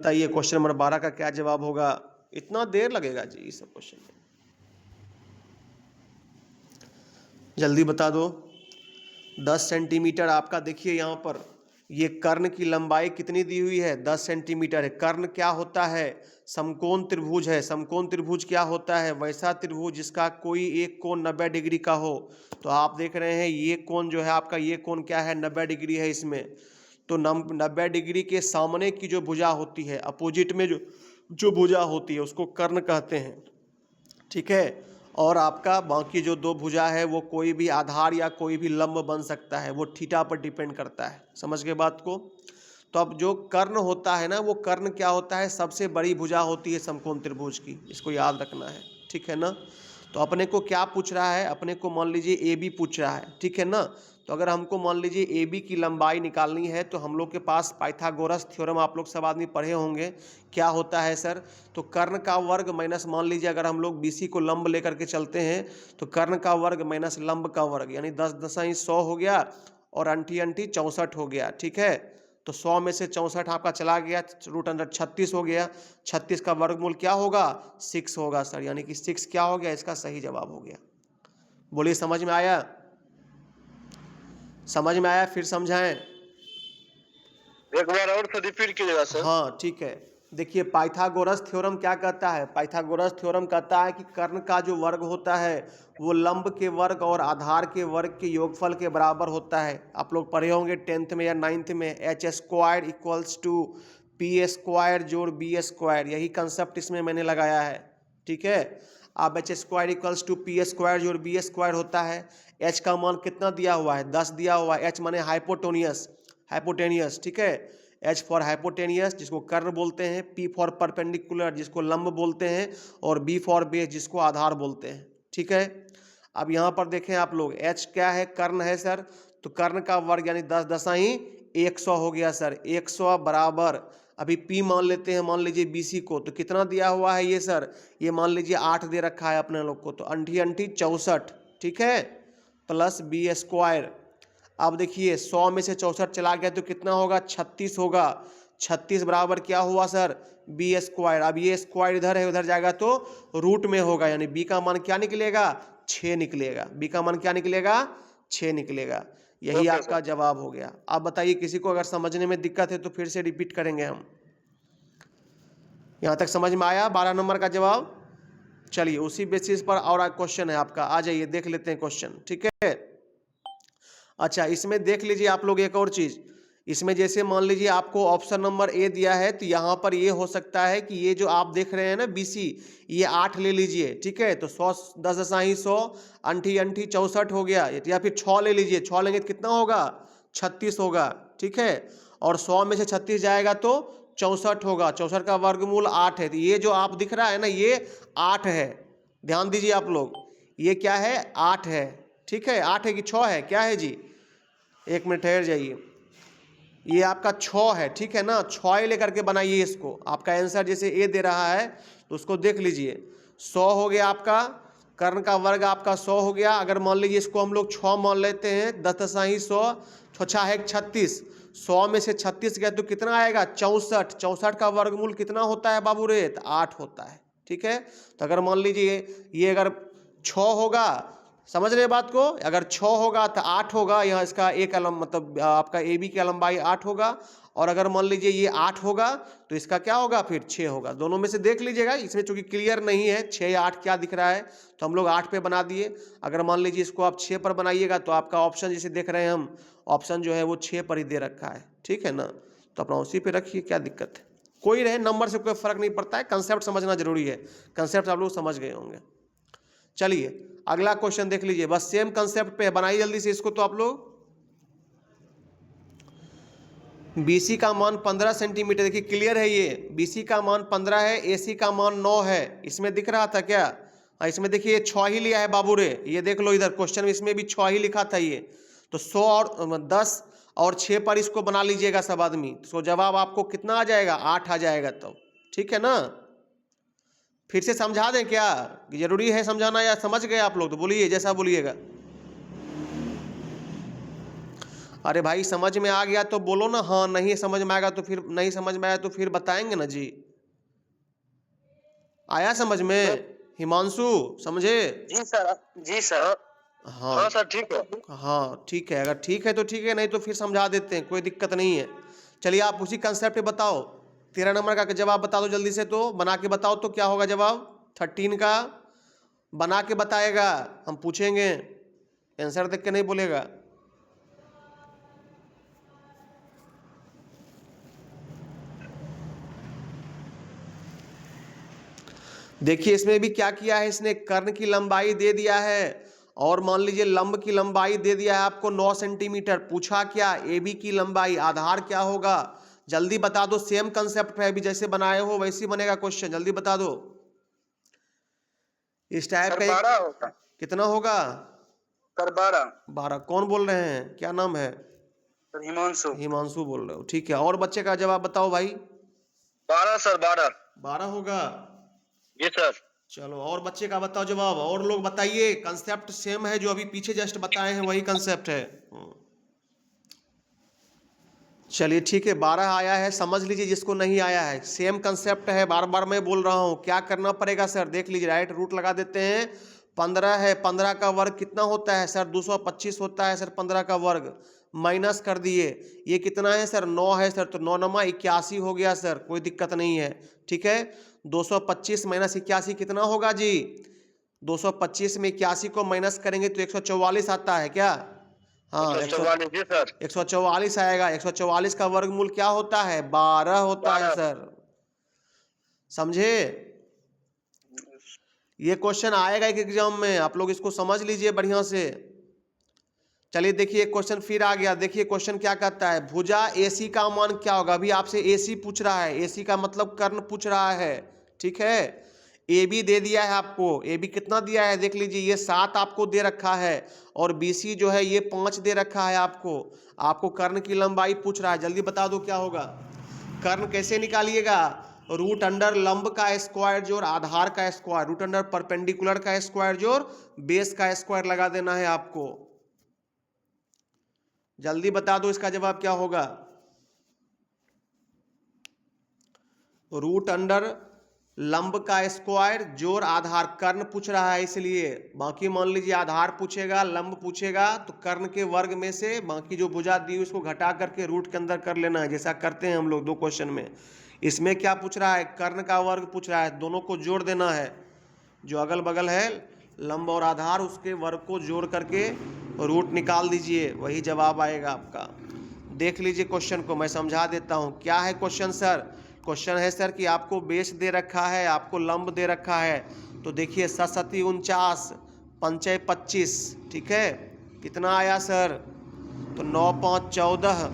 बताइए question number 12 का क्या जवाब होगा। इतना देर लगेगा जी इस सब क्वेश्चन में, जल्दी बता दो। 10 सेंटीमीटर आपका देखिए यहाँ पर ये कर्ण की लंबाई कितनी दी हुई है, 10 सेंटीमीटर है। कर्ण क्या होता है, समकोण त्रिभुज है। समकोण त्रिभुज क्या होता है, वैसा त्रिभुज जिसका कोई एक कोण 90 डिग्री का हो। तो आप देख रहे हैं ये कोण जो है आपका, ये कोण क्या है, 90 डिग्री है इसमें। तो 90 डिग्री के सामने की जो भुजा होती है, अपोजिट में जो भुजा होती है उसको कर्ण कहते हैं, ठीक है। और आपका बाकी जो दो भुजा है वो कोई भी आधार या कोई भी लंब बन सकता है, वो थीटा पर डिपेंड करता है। समझ गए बात को। तो अब जो कर्ण होता है ना, वो कर्ण क्या होता है, सबसे बड़ी भुजा होती है समकोण त्रिभुज की, इसको याद रखना है, ठीक है ना। तो अपने को क्या पूछ रहा है, अपने को मान लीजिए ए बी पूछ रहा है, ठीक है ना। तो अगर हमको मान लीजिए ए बी की लंबाई निकालनी है तो हम लोग के पास पाइथागोरस थ्योरम आप लोग सब आदमी पढ़े होंगे। क्या होता है सर, तो कर्ण का वर्ग माइनस, मान लीजिए अगर हम लोग बीसी को लंब लेकर के चलते हैं तो कर्ण का वर्ग माइनस लंब का वर्ग, यानी 10 दसाई 100 हो गया और अंठी अंठी 64 हो गया, ठीक है। तो 100 में से 64 आपका चला गया, रूट अंडर 36 हो गया। 36 का वर्गमूल क्या होगा, 6 होगा सर, यानी कि 6 क्या हो गया, इसका सही जवाब हो गया। बोलिए समझ में आया, समझ में आया, फिर समझाएं। एक बार और से रिपीट कीजिएगा सर। हाँ ठीक है। देखिए पाइथागोरस थ्योरम क्या कहता है, पाइथागोरस थ्योरम कहता है कि कर्ण का जो वर्ग होता है वो लंब के वर्ग और आधार के वर्ग के योगफल के बराबर होता है। आप लोग पढ़े होंगे 10th में या 9th में, H square equals to P square जोड़ बी स्क्वायर, यही कंसेप्ट इसमें मैंने लगाया है, ठीक है। अब H square equals to P square जोड़ बी स्क्वायर होता है। एच का मान कितना दिया हुआ है, 10 दिया हुआ है। एच माने हाइपोटेनियस, हाइपोटेनियस, ठीक है। एच फॉर हाइपोटेनियस जिसको कर्ण बोलते हैं, पी फॉर परपेंडिकुलर जिसको लंब बोलते हैं, और बी फॉर बेस जिसको आधार बोलते हैं, ठीक है। अब यहाँ पर देखें आप लोग, एच क्या है, कर्ण है सर। तो कर्ण का वर्ग यानी 10 दसाई 100 हो गया सर। 100 बराबर, अभी पी मान लेते हैं, मान लीजिए बीसी को, तो कितना दिया हुआ है ये सर, ये मान लीजिए 8 दे रखा है अपने लोग को, तो अंठी अंठी 64, ठीक है, प्लस बी स्क्वायर। अब देखिए 100 में से 64 चला गया तो कितना होगा, 36 होगा। 36 बराबर क्या हुआ सर, बी स्क्वायर। अब ये स्क्वायर इधर है, उधर जाएगा तो रूट में होगा, यानी बी का मान क्या निकलेगा, 6 निकलेगा। बी का मान क्या निकलेगा, 6 निकलेगा। यही ओके आपका सर। जवाब हो गया। अब बताइए किसी को अगर समझने में दिक्कत है तो फिर से रिपीट करेंगे हम। यहाँ तक समझ में आया 12 नंबर का जवाब। चलिए उसी बेसिस पर और क्वेश्चन है आपका, आ जाइए देख लेते हैं क्वेश्चन, ठीक है। अच्छा इसमें देख लीजिए आप लोग एक और चीज, इसमें जैसे मान लीजिए आपको ऑप्शन नंबर ए दिया है, तो यहाँ पर ये हो सकता है कि ये जो आप देख रहे हैं ना बीसी, ये 8 ले लीजिए, ठीक है। तो 100 10 दसाई 100 अंठी अंठी 64 हो गया, या फिर 6 ले लीजिए, 6 लेंगे तो कितना होगा, 36 होगा, ठीक है। और 100 में से 36 जाएगा तो 64 होगा। 64 का वर्गमूल 8 है, तो ये जो आप दिख रहा है ना ये 8 है। ध्यान दीजिए आप लोग, ये क्या है, 8 है, ठीक है। 8 है कि 6 है, क्या है जी, एक मिनट ठहर जाइए। ये आपका 6 है, ठीक है ना, 6 लेकर के बनाइए इसको। आपका आंसर जैसे ए दे रहा है तो उसको देख लीजिए, 100 हो गया आपका, कर्ण का वर्ग आपका 100 हो गया। अगर मान लीजिए इसको हम लोग 6 मान लेते हैं, 10 दसाई 100, 6 है 36, 100 में से 36 गया तो कितना आएगा, 64। 64 का वर्गमूल कितना होता है बाबू रे, तो 8 होता है, ठीक है। तो अगर मान लीजिए ये अगर 6 होगा, समझ रहे बात को, अगर 6 होगा तो 8 होगा, यहाँ इसका एक अलम मतलब आपका ए बी की लंबाई 8 होगा। और अगर मान लीजिए ये 8 होगा तो इसका क्या होगा, फिर 6 होगा। दोनों में से देख लीजिएगा, इसमें चूंकि क्लियर नहीं है 6 या 8 क्या दिख रहा है, तो हम लोग 8 पे बना दिए। अगर मान लीजिए इसको आप 6 पर बनाइएगा तो आपका ऑप्शन जैसे देख रहे हैं हम, ऑप्शन जो है वो 6 पर ही दे रखा है, ठीक है ना। तो अपना उसी पे रखिए, क्या दिक्कत है, कोई रहे नंबर से कोई फर्क नहीं पड़ता है, कंसेप्ट समझना जरूरी है। कंसेप्ट आप लोग समझ गए होंगे। चलिए अगला क्वेश्चन देख लीजिए, बस सेम कंसेप्ट पे बनाइए जल्दी से इसको। तो आप लोग BC का मान 15 सेंटीमीटर, देखिए क्लियर है ये, BC का मान 15 है, AC का मान 9 है। इसमें दिख रहा था क्या, हाँ इसमें देखिए 6 ही लिया है बाबू रे, ये देख लो इधर क्वेश्चन में, इसमें भी 6 ही लिखा था ये। तो 100 और 10 और 6 पर इसको बना लीजिएगा सब आदमी, तो जवाब आपको कितना आ जाएगा, 8 आ जाएगा तब, ठीक है ना। फिर से समझा दें क्या, जरूरी है समझाना, या समझ गए आप लोग, तो बोलिए जैसा बोलिएगा। अरे भाई समझ में आ गया तो बोलो ना हाँ, नहीं समझ में आएगा तो फिर नहीं समझ में आया तो फिर बताएंगे ना जी। आया समझ में हिमांशु, समझे? जी सर। जी सर। हाँ हाँ सर ठीक है। हाँ ठीक है, अगर ठीक है तो ठीक है, नहीं तो फिर समझा देते हैं, कोई दिक्कत नहीं है। चलिए आप उसी कंसेप्ट पे बताओ। 13 नंबर का जवाब बता दो जल्दी से, तो बना के बताओ तो क्या होगा जवाब 13 का। बना के बताएगा, हम पूछेंगे, आंसर देख के नहीं बोलेगा। देखिए इसमें भी क्या किया है इसने, कर्ण की लंबाई दे दिया है और मान लीजिए लंब की लंबाई दे दिया है आपको 9 सेंटीमीटर। पूछा क्या, ए बी की लंबाई, आधार क्या होगा, जल्दी बता दो। सेम कंसेप्ट है, अभी जैसे बनाए हो वैसे ही बनेगा क्वेश्चन, जल्दी बता दो। इस टाइप सर का 12 होगा। कितना होगा? सर 12। 12। कौन बोल रहे हैं, क्या नाम है? सर हिमांशु। हिमांशु बोल रहे हो, ठीक है। और बच्चे का जवाब बताओ भाई। 12 सर 12। 12 होगा। जी सर। चलो और बच्चे का बताओ जवाब, और लोग बताइए। कंसेप्ट सेम है, जो अभी पीछे जस्ट बताए हैं वही कंसेप्ट है। चलिए ठीक है, 12 आया है, समझ लीजिए। जिसको नहीं आया है, सेम कंसेप्ट है, बार बार मैं बोल रहा हूँ। क्या करना पड़ेगा सर, देख लीजिए, राइट रूट लगा देते हैं। 15 है, 15 का वर्ग कितना होता है सर? 225 होता है सर। 15 का वर्ग माइनस कर दिए, ये कितना है सर? 9 है सर। तो 9 नमा 81 हो गया सर, कोई दिक्कत नहीं है, ठीक है। 225 माइनस 81 कितना होगा जी? 225 में 81 को माइनस करेंगे तो 144 आता है क्या? हाँ 144। जी सर। 144 आएगा। 144 का वर्गमूल क्या होता है? 12 होता है 12। सर, समझे? ये क्वेश्चन आएगा एक एग्जाम में, आप लोग इसको समझ लीजिए बढ़िया से। चलिए देखिए क्वेश्चन फिर आ गया। देखिए क्वेश्चन क्या कहता है, भुजा AC का मान क्या होगा? अभी आपसे AC पूछ रहा है, AC का मतलब कर्ण पूछ रहा है, ठीक है। AB दे दिया है आपको, AB कितना दिया है देख लीजिए, ये 7 आपको दे रखा है और BC जो है ये 5 दे रखा है आपको। आपको कर्ण की लंबाई पूछ रहा है, जल्दी बता दो क्या होगा। कर्ण कैसे निकालिएगा? रूट अंडर लंब का स्क्वायर जोड़ आधार का स्क्वायर, रूट अंडर परपेंडिकुलर का स्क्वायर जोड़ बेस का स्क्वायर लगा देना है आपको। जल्दी बता दो इसका जवाब क्या होगा। रूट अंडर लंब का स्क्वायर जोड़ आधार, कर्ण पूछ रहा है इसलिए। बाकी मान लीजिए आधार पूछेगा, लंब पूछेगा तो कर्ण के वर्ग में से बाकी जो भुजा दी उसको घटा करके रूट के अंदर कर लेना है, जैसा करते हैं हम लोग 2 क्वेश्चन में। इसमें क्या पूछ रहा है, कर्ण का वर्ग पूछ रहा है, दोनों को जोड़ देना है। जो अगल बगल है लंब और आधार, उसके वर्ग को जोड़ करके रूट निकाल दीजिए, वही जवाब आएगा आपका। देख लीजिए क्वेश्चन को, मैं समझा देता हूँ क्या है क्वेश्चन सर। क्वेश्चन है सर कि आपको बेस दे रखा है, आपको लंब दे रखा है। तो देखिए 7 49 5 25, ठीक है। कितना आया सर? तो 9 5 14,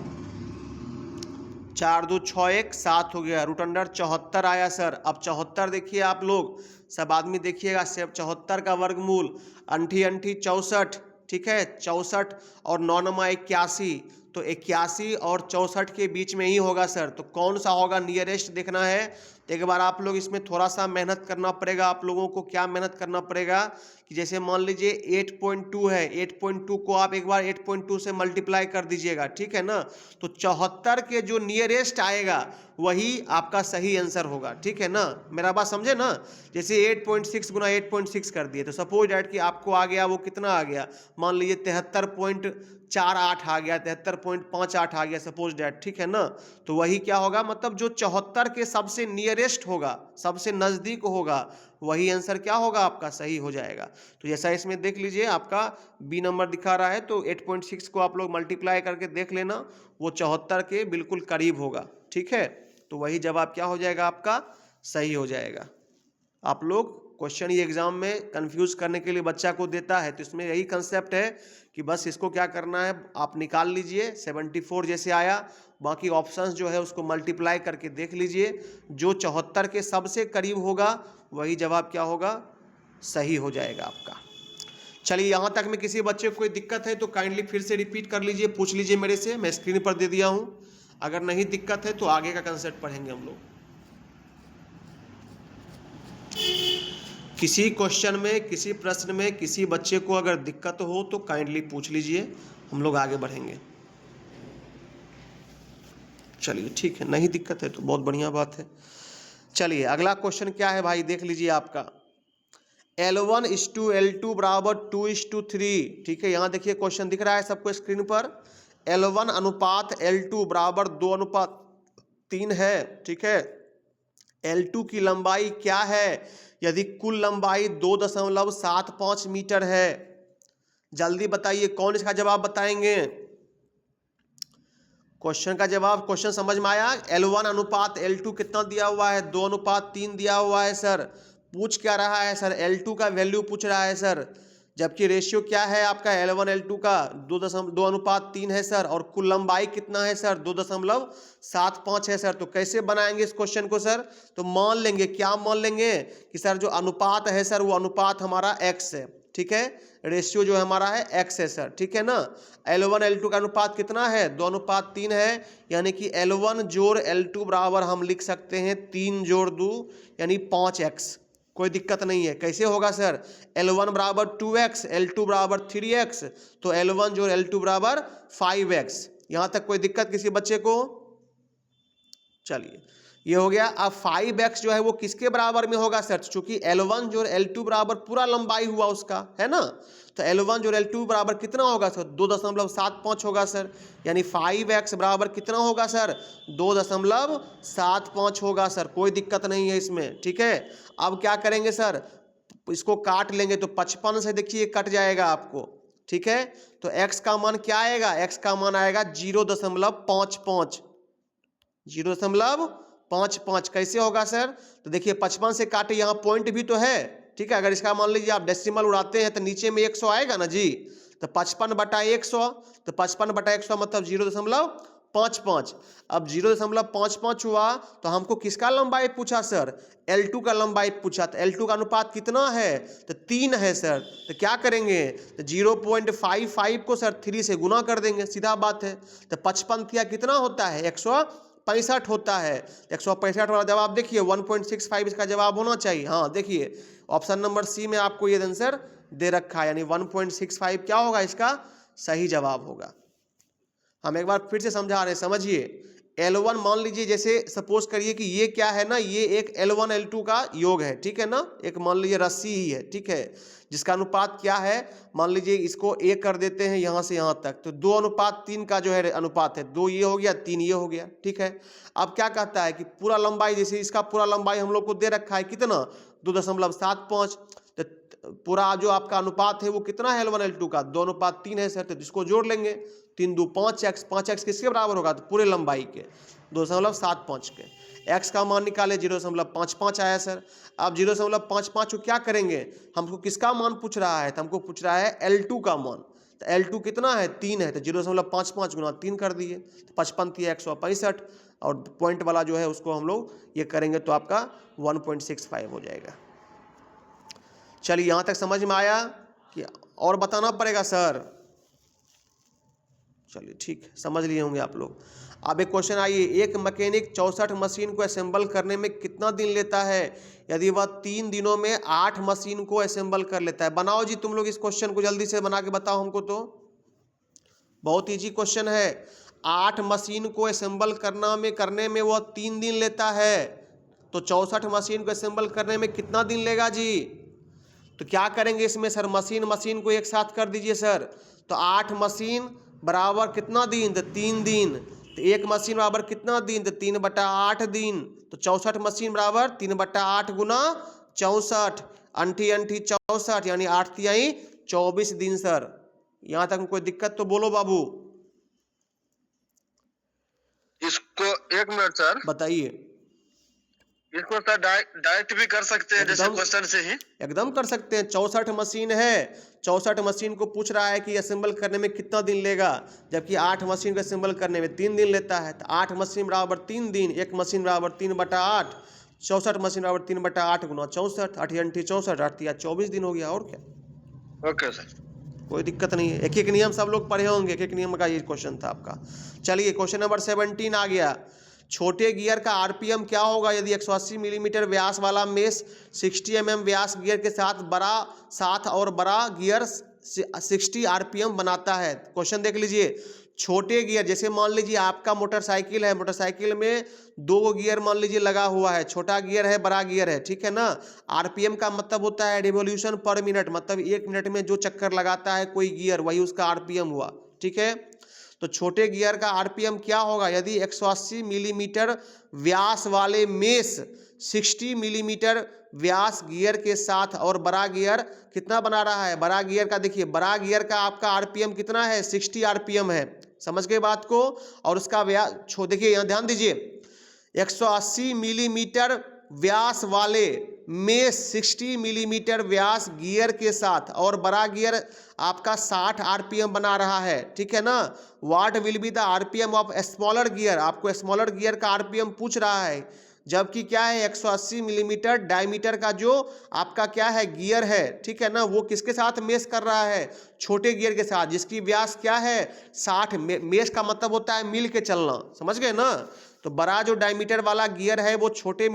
4 2 6 1 7 हो गया। रूट अंडर 74 आया सर। अब 74 देखिए आप लोग, सब आदमी देखिएगा, सिर्फ 74 का वर्गमूल अंठी अंठी 64, ठीक है। 64 और 9 नमा 81, तो 81 और 64 के बीच में ही होगा सर। तो कौन सा होगा नियरेस्ट देखना है। तो एक बार आप लोग इसमें थोड़ा सा मेहनत करना पड़ेगा आप लोगों को। क्या मेहनत करना पड़ेगा कि जैसे मान लीजिए 8.2 है, 8.2 को आप एक बार 8.2 से मल्टीप्लाई कर दीजिएगा, ठीक है ना। तो 74 के जो नियरेस्ट आएगा वही आपका सही आंसर होगा, ठीक है ना। मेरा बात समझे ना। जैसे 8.6 गुना 8.6 कर दिए तो सपोज डैट कि आपको आ गया, वो कितना आ गया, मान लीजिए 73.48 आ गया, 73.58 आ गया सपोज डैट, ठीक है ना। तो वही क्या होगा, मतलब जो 74 के सबसे नियरेस्ट होगा, सबसे नज़दीक होगा, वही आंसर क्या होगा आपका, सही हो जाएगा। तो जैसा इसमें देख लीजिए आपका बी नंबर दिखा रहा है, तो 8.6 को आप लोग मल्टीप्लाई करके देख लेना, वो 74 के बिल्कुल करीब होगा, ठीक है। तो वही जवाब क्या हो जाएगा आपका, सही हो जाएगा। आप लोग क्वेश्चन ये एग्जाम में कंफ्यूज करने के लिए बच्चा को देता है, तो इसमें यही कंसेप्ट है कि बस इसको क्या करना है, आप निकाल लीजिए 74 जैसे आया, बाकी ऑप्शंस जो है उसको मल्टीप्लाई करके देख लीजिए, जो 74 के सबसे करीब होगा वही जवाब क्या होगा, सही हो जाएगा आपका। चलिए यहाँ तक में किसी बच्चे को कोई दिक्कत है तो काइंडली फिर से रिपीट कर लीजिए, पूछ लीजिए मेरे से, मैं स्क्रीन पर दे दिया हूँ। अगर नहीं दिक्कत है तो आगे का कंसेप्ट पढ़ेंगे हम लोग। किसी क्वेश्चन में, किसी प्रश्न में किसी बच्चे को अगर दिक्कत हो तो काइंडली पूछ लीजिए, हम लोग आगे बढ़ेंगे। चलिए ठीक है, नहीं दिक्कत है तो बहुत बढ़िया बात है। चलिए अगला क्वेश्चन क्या है भाई, देख लीजिए आपका L1:L2 बराबर 2:3। ठीक है, यहाँ देखिए क्वेश्चन दिख रहा है सबको स्क्रीन पर। L1 अनुपात L2 बराबर 2:3 है। ठीक है, L2 की लंबाई क्या है यदि कुल लंबाई 2.75 मीटर है? जल्दी बताइए कौन इसका जवाब बताएंगे। क्वेश्चन का जवाब, क्वेश्चन समझ में आया? L1 अनुपात L2 कितना दिया हुआ है? 2:3 दिया हुआ है सर। पूछ क्या रहा है सर? L2 का वैल्यू पूछ रहा है सर, जबकि रेशियो क्या है आपका L1 L2 का 2:3 है सर, और कुल लंबाई कितना है सर? 2.75 है सर। तो कैसे बनाएंगे इस क्वेश्चन को सर? तो मान लेंगे, क्या मान लेंगे कि सर जो अनुपात है सर वो अनुपात हमारा x है। ठीक है, रेशियो जो हमारा है x है सर। ठीक है ना, L1 L2 का अनुपात कितना है? 2:3 है, यानी कि L1 जोड़ L2 बराबर हम लिख सकते हैं 3 जोड़ 2 यानी 5x। कोई दिक्कत नहीं है। कैसे होगा सर? L1 बराबर 2x, L2 बराबर 3x, तो L1 जोड़ L2 बराबर 5x। यहाँ तक कोई दिक्कत किसी बच्चे को? चलिए ये हो गया। अब 5x जो है वो किसके बराबर में होगा सर? चूंकि L1 जोड़ L2 बराबर पूरा लंबाई हुआ उसका, है ना, तो L1 जोड़ L2 बराबर कितना होगा सर? 2.75 होगा सर, यानी 5x बराबर कितना होगा सर? 2.75 होगा सर। कोई दिक्कत नहीं है इसमें। ठीक है, अब क्या करेंगे सर? इसको काट लेंगे तो 55 से देखिए कट जाएगा आपको। ठीक है, तो x का मान क्या आएगा? x का मान आएगा 0.55। 0.55 कैसे होगा सर? तो देखिए 55 से काटे, यहाँ पॉइंट भी तो है। ठीक है, अगर इसका मान लीजिए आप डेसिमल उड़ाते हैं तो नीचे में 100 आएगा ना जी, तो 55/100, तो 55/100 मतलब 0.55। अब 0.55 हुआ तो हमको किसका लंबाई पूछा सर? L2 का लंबाई पूछा। तो L2 का अनुपात कितना है? तो 3 है सर। तो क्या करेंगे? तो 0.55 को सर 3 से गुना कर देंगे, सीधा बात है। तो 55 किया कितना होता है? 165 होता है। 165 वाला जवाब देखिए 1.65 इसका जवाब होना चाहिए। हाँ देखिए ऑप्शन नंबर सी में आपको ये आंसर दे रखा है, यानी 1.65 क्या होगा इसका सही जवाब होगा। हम एक बार फिर से समझा रहे हैं, समझिए। L1 मान लीजिए, जैसे सपोज करिए कि ये क्या है ना, ये एक L1 L2 का योग है। ठीक है ना, एक मान लीजिए रस्सी ही है। ठीक है, जिसका अनुपात क्या है, मान लीजिए इसको 1 कर देते हैं यहाँ से यहाँ तक, तो 2:3 का जो है अनुपात है। 2 ये हो गया, 3 ये हो गया। ठीक है, अब क्या कहता है कि पूरा लंबाई, जैसे इसका पूरा लंबाई हम लोग को दे रखा है कितना? 2.75। तो पूरा जो आपका अनुपात है वो कितना है L1 L2 का? 2:3 है सर। तो जिसको जोड़ लेंगे 3 2 5x, 5x किसके बराबर होगा? तो पूरे लंबाई के 2.75 के। x का मान निकाले 0.55 आया सर। अब 0.55 को क्या करेंगे? हमको किसका मान पूछ रहा है? तो हमको पूछ रहा है L2 का मान। तो L2 कितना है? 3 है, तो 0.55 गुना 3 कर दिए, तो 55 165, और पॉइंट वाला जो है उसको हम लोग ये करेंगे तो आपका 1.65 हो जाएगा। चलिए यहाँ तक समझ में आया कि और बताना पड़ेगा सर? चलिए ठीक है, समझ लिए होंगे आप लोग। अब एक क्वेश्चन आइए, एक मैकेनिक 64 मशीन को असेंबल करने में कितना दिन लेता है यदि वह 3 दिनों में 8 मशीन को असेंबल कर लेता है? बनाओ जी तुम लोग इस क्वेश्चन को, जल्दी से बना के बताओ हमको। तो बहुत ईजी क्वेश्चन है। 8 मशीन को असेंबल करने में वह 3 दिन लेता है, तो 64 मशीन को असेंबल करने में कितना दिन लेगा जी? तो क्या करेंगे इसमें सर? मशीन को एक साथ कर दीजिए सर। तो 8 मशीन बराबर कितना दिन? तो 3 दिन। तो एक मशीन बराबर कितना दिन? तो 3/8 दिन। तो 64 मशीन बराबर 3/8 गुना 64, अंठी अंठी 64, यानी 8 तिहाई 24 दिन सर। यहाँ तक कोई दिक्कत तो बोलो बाबू। इसको एक मिनट सर, बताइए। इसको सर डायरेक्ट भी कर सकते हैं जैसे एकदम क्वेश्चन से ही? एकदम कर सकते हैं। 64 मशीन है, 64 मशीन को पूछ रहा है कि असेंबल करने में कितना दिन लेगा, जबकि 8 मशीन को असेंबल करने में 3 दिन लेता है। तो 8 मशीन बराबर 3 दिन, एक मशीन बराबर 3/8, 64 मशीन बराबर 3/8 गुना 64, 8 अंठी 64, 8 तिया 24 दिन हो गया। और क्या, ओके सर, कोई दिक्कत नहीं है। एक एक नियम सब लोग पढ़े होंगे, एक एक नियम का ये क्वेश्चन था आपका। चलिए क्वेश्चन नंबर 17 आ गया। छोटे गियर का आरपीएम क्या होगा यदि 180 मिलीमीटर व्यास वाला मेष 60 mm व्यास गियर के साथ और बड़ा गियर 60 आरपीएम बनाता है? क्वेश्चन देख लीजिए। छोटे गियर, जैसे मान लीजिए आपका मोटरसाइकिल है, मोटरसाइकिल में 2 गियर मान लीजिए लगा हुआ है, छोटा गियर है, बड़ा गियर है, ठीक है ना। आरपीएम का मतलब होता है रिवॉल्यूशन पर मिनट, मतलब 1 मिनट में जो चक्कर लगाता है कोई गियर, वही उसका आरपीएम हुआ, ठीक है। तो छोटे गियर का आरपीएम क्या होगा, यदि 180 मिलीमीटर व्यास वाले मेष 60 मिलीमीटर व्यास गियर के साथ, और बड़ा गियर कितना बना रहा है, बड़ा गियर का देखिए, बड़ा गियर का आपका आरपीएम कितना है, 60 आरपीएम है, समझ गए बात को। और उसका व्यास देखिए यहाँ ध्यान दीजिए, 180 मिलीमीटर व्यास वाले में 60 मिलीमीटर व्यास गियर के साथ, और बड़ा गियर आपका 60 आरपीएम बना रहा है, ठीक है ना। What will be the RPM of smaller gear, आपको स्मॉलर गियर का आरपीएम पूछ रहा है, जबकि क्या है 180 मिलीमीटर डायमीटर का जो आपका क्या है गियर है, ठीक है ना, वो किसके साथ मेश कर रहा है, छोटे गियर के साथ, जिसकी व्यास क्या है 60। मेश का मतलब होता है मिल के चलना, समझ गए ना। तो बड़ा जो डायमीटर वाला गियर है वो छोटे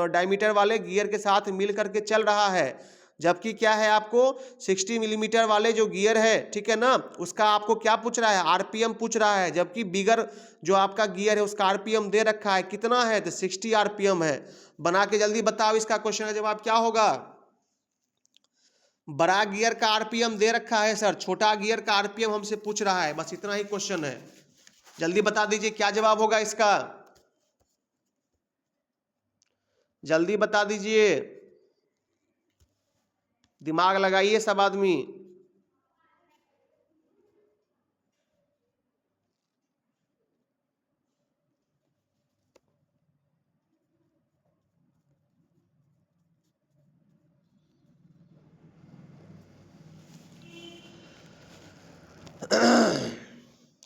डायमीटर वाले गियर के साथ मिल करके चल रहा है, जबकि क्या है आपको 60 मिलीमीटर वाले जो गियर है, ठीक है ना, उसका आपको क्या पूछ रहा है, आरपीएम पूछ रहा है। जबकि बिगर जो आपका गियर है उसका आरपीएम दे रखा है, कितना है, तो 60 आरपीएम है। बना के जल्दी बताओ, इसका क्वेश्चन का जवाब क्या होगा। बड़ा गियर का आरपीएम दे रखा है सर, छोटा गियर का आरपीएम हमसे पूछ रहा है, बस इतना ही क्वेश्चन है। जल्दी बता दीजिए क्या जवाब होगा इसका, जल्दी बता दीजिए, दिमाग लगाइए सब आदमी।